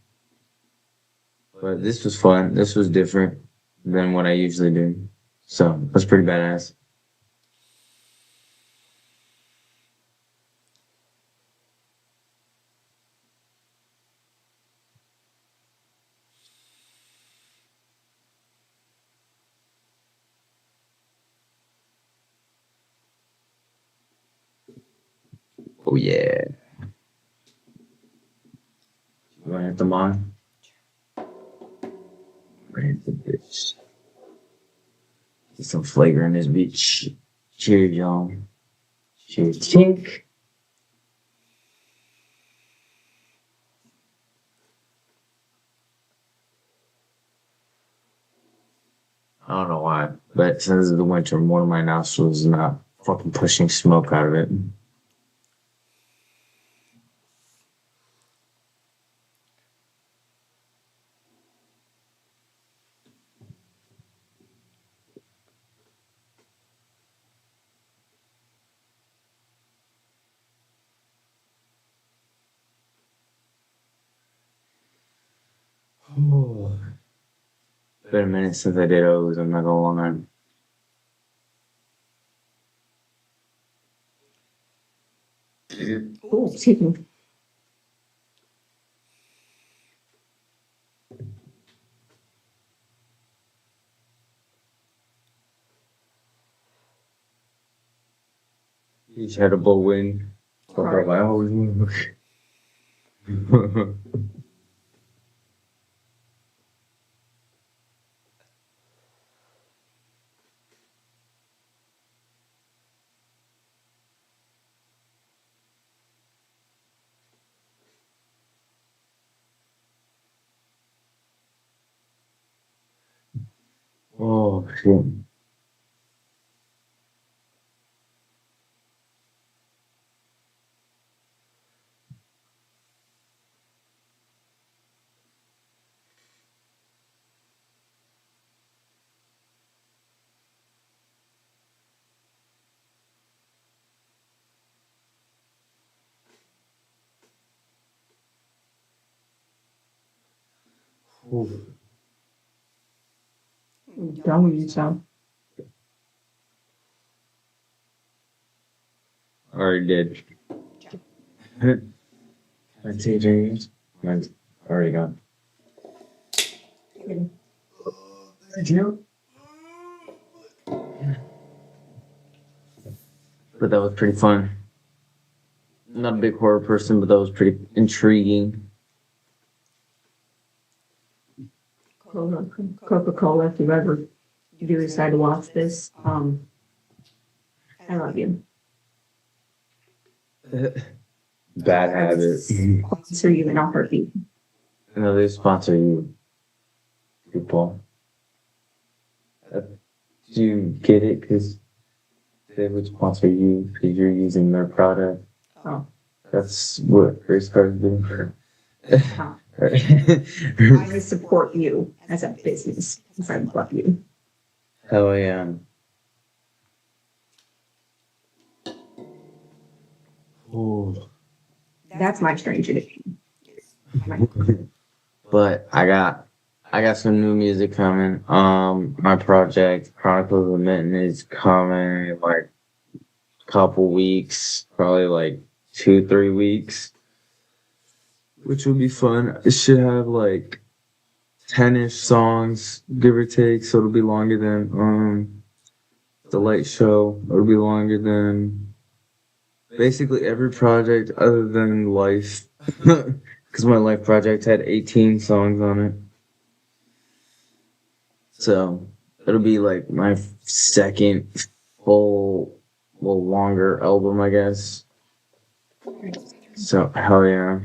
But this was fun. This was different than what I usually do. So, that's pretty badass. Oh, yeah. You want to hit them on? Right, the bitch. Get some flavor in this bitch. Cheers, y'all. Cheers, Tink. I don't know why, but since it's the winter, one of my nostrils is not fucking pushing smoke out of it. Oh. Been a minute since I did O's, I'm not gonna lie. Oh, excuse me. Each had a bullwind. Oh, shit. Done with yourself. Already did. I take James. Mine's already gone. Thank you. But that was pretty fun. I'm not a big horror person, but that was pretty intriguing. Coca-Cola, if you ever do decide to watch this, I love you. Bad habits. Sponsor you in a heartbeat. No, they sponsor you, people. Do you get it? Because they would sponsor you because you're using their product. Oh. That's what race cars do. I support you as a business because I love you. Hell yeah. Oh. That's my strange addiction. But I got some new music coming. My project Chronicles of Mitten is coming in like a couple weeks, probably like 2-3 weeks, which will be fun. It should have like 10-ish songs, give or take, so it'll be longer than The Late Show. It'll be longer than basically every project other than Life, because my Life project had 18 songs on it. So it'll be like my second full, well, longer album, I guess. So hell yeah.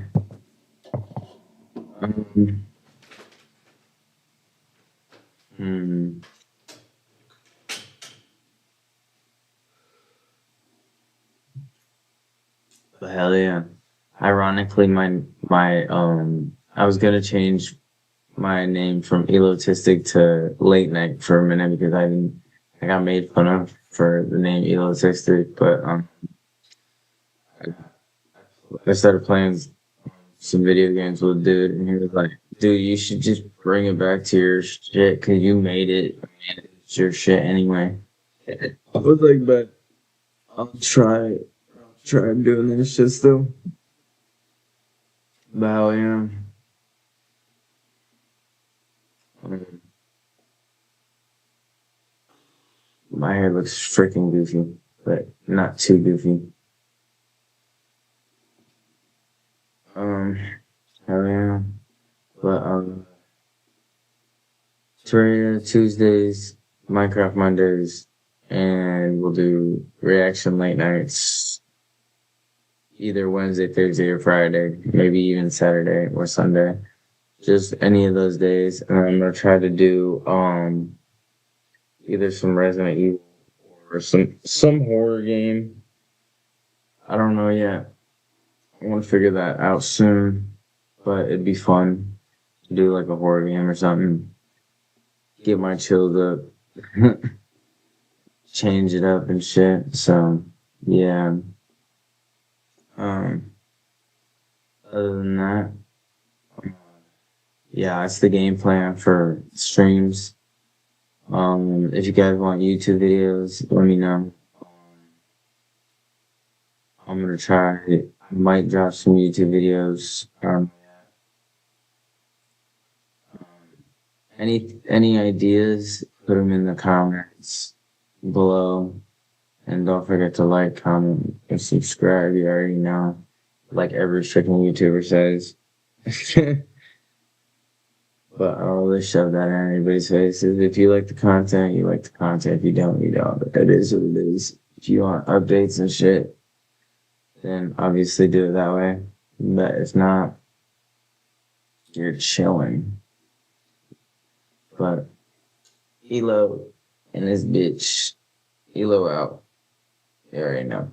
But hell yeah. Ironically, I was gonna change my name from Elotistic to Late Night for a minute because I got made fun of for the name Elotistic, but I started playing some video games with a dude, and he was like, "Dude, you should just bring it back to your shit because you made it. I mean, it's your shit anyway." I was like, "But I'll try doing this shit still." But hell yeah. My hair looks freaking goofy, but not too goofy. Hell yeah. But, Terraria Tuesdays, Minecraft Mondays, and we'll do reaction late nights either Wednesday, Thursday, or Friday, maybe even Saturday or Sunday. Just any of those days. And I'm gonna try to do either some Resident Evil or some horror game. I don't know yet. I want to figure that out soon, but it'd be fun to do like a horror game or something. Get my chills up, change it up and shit. So yeah. Other than that, yeah, that's the game plan for streams. If you guys want YouTube videos, let me know. I'm gonna try. I might drop some YouTube videos. Any ideas? Put them in the comments below, And don't forget to like, comment, and subscribe. You already know. Like every freaking YouTuber says. But I don't really shove that in anybody's faces. If you like the content, you like the content. If you don't, you don't. It is what it is. If you want updates and shit, then obviously do it that way. But if not, you're chilling. But Elo and this bitch. Elo out. You already know.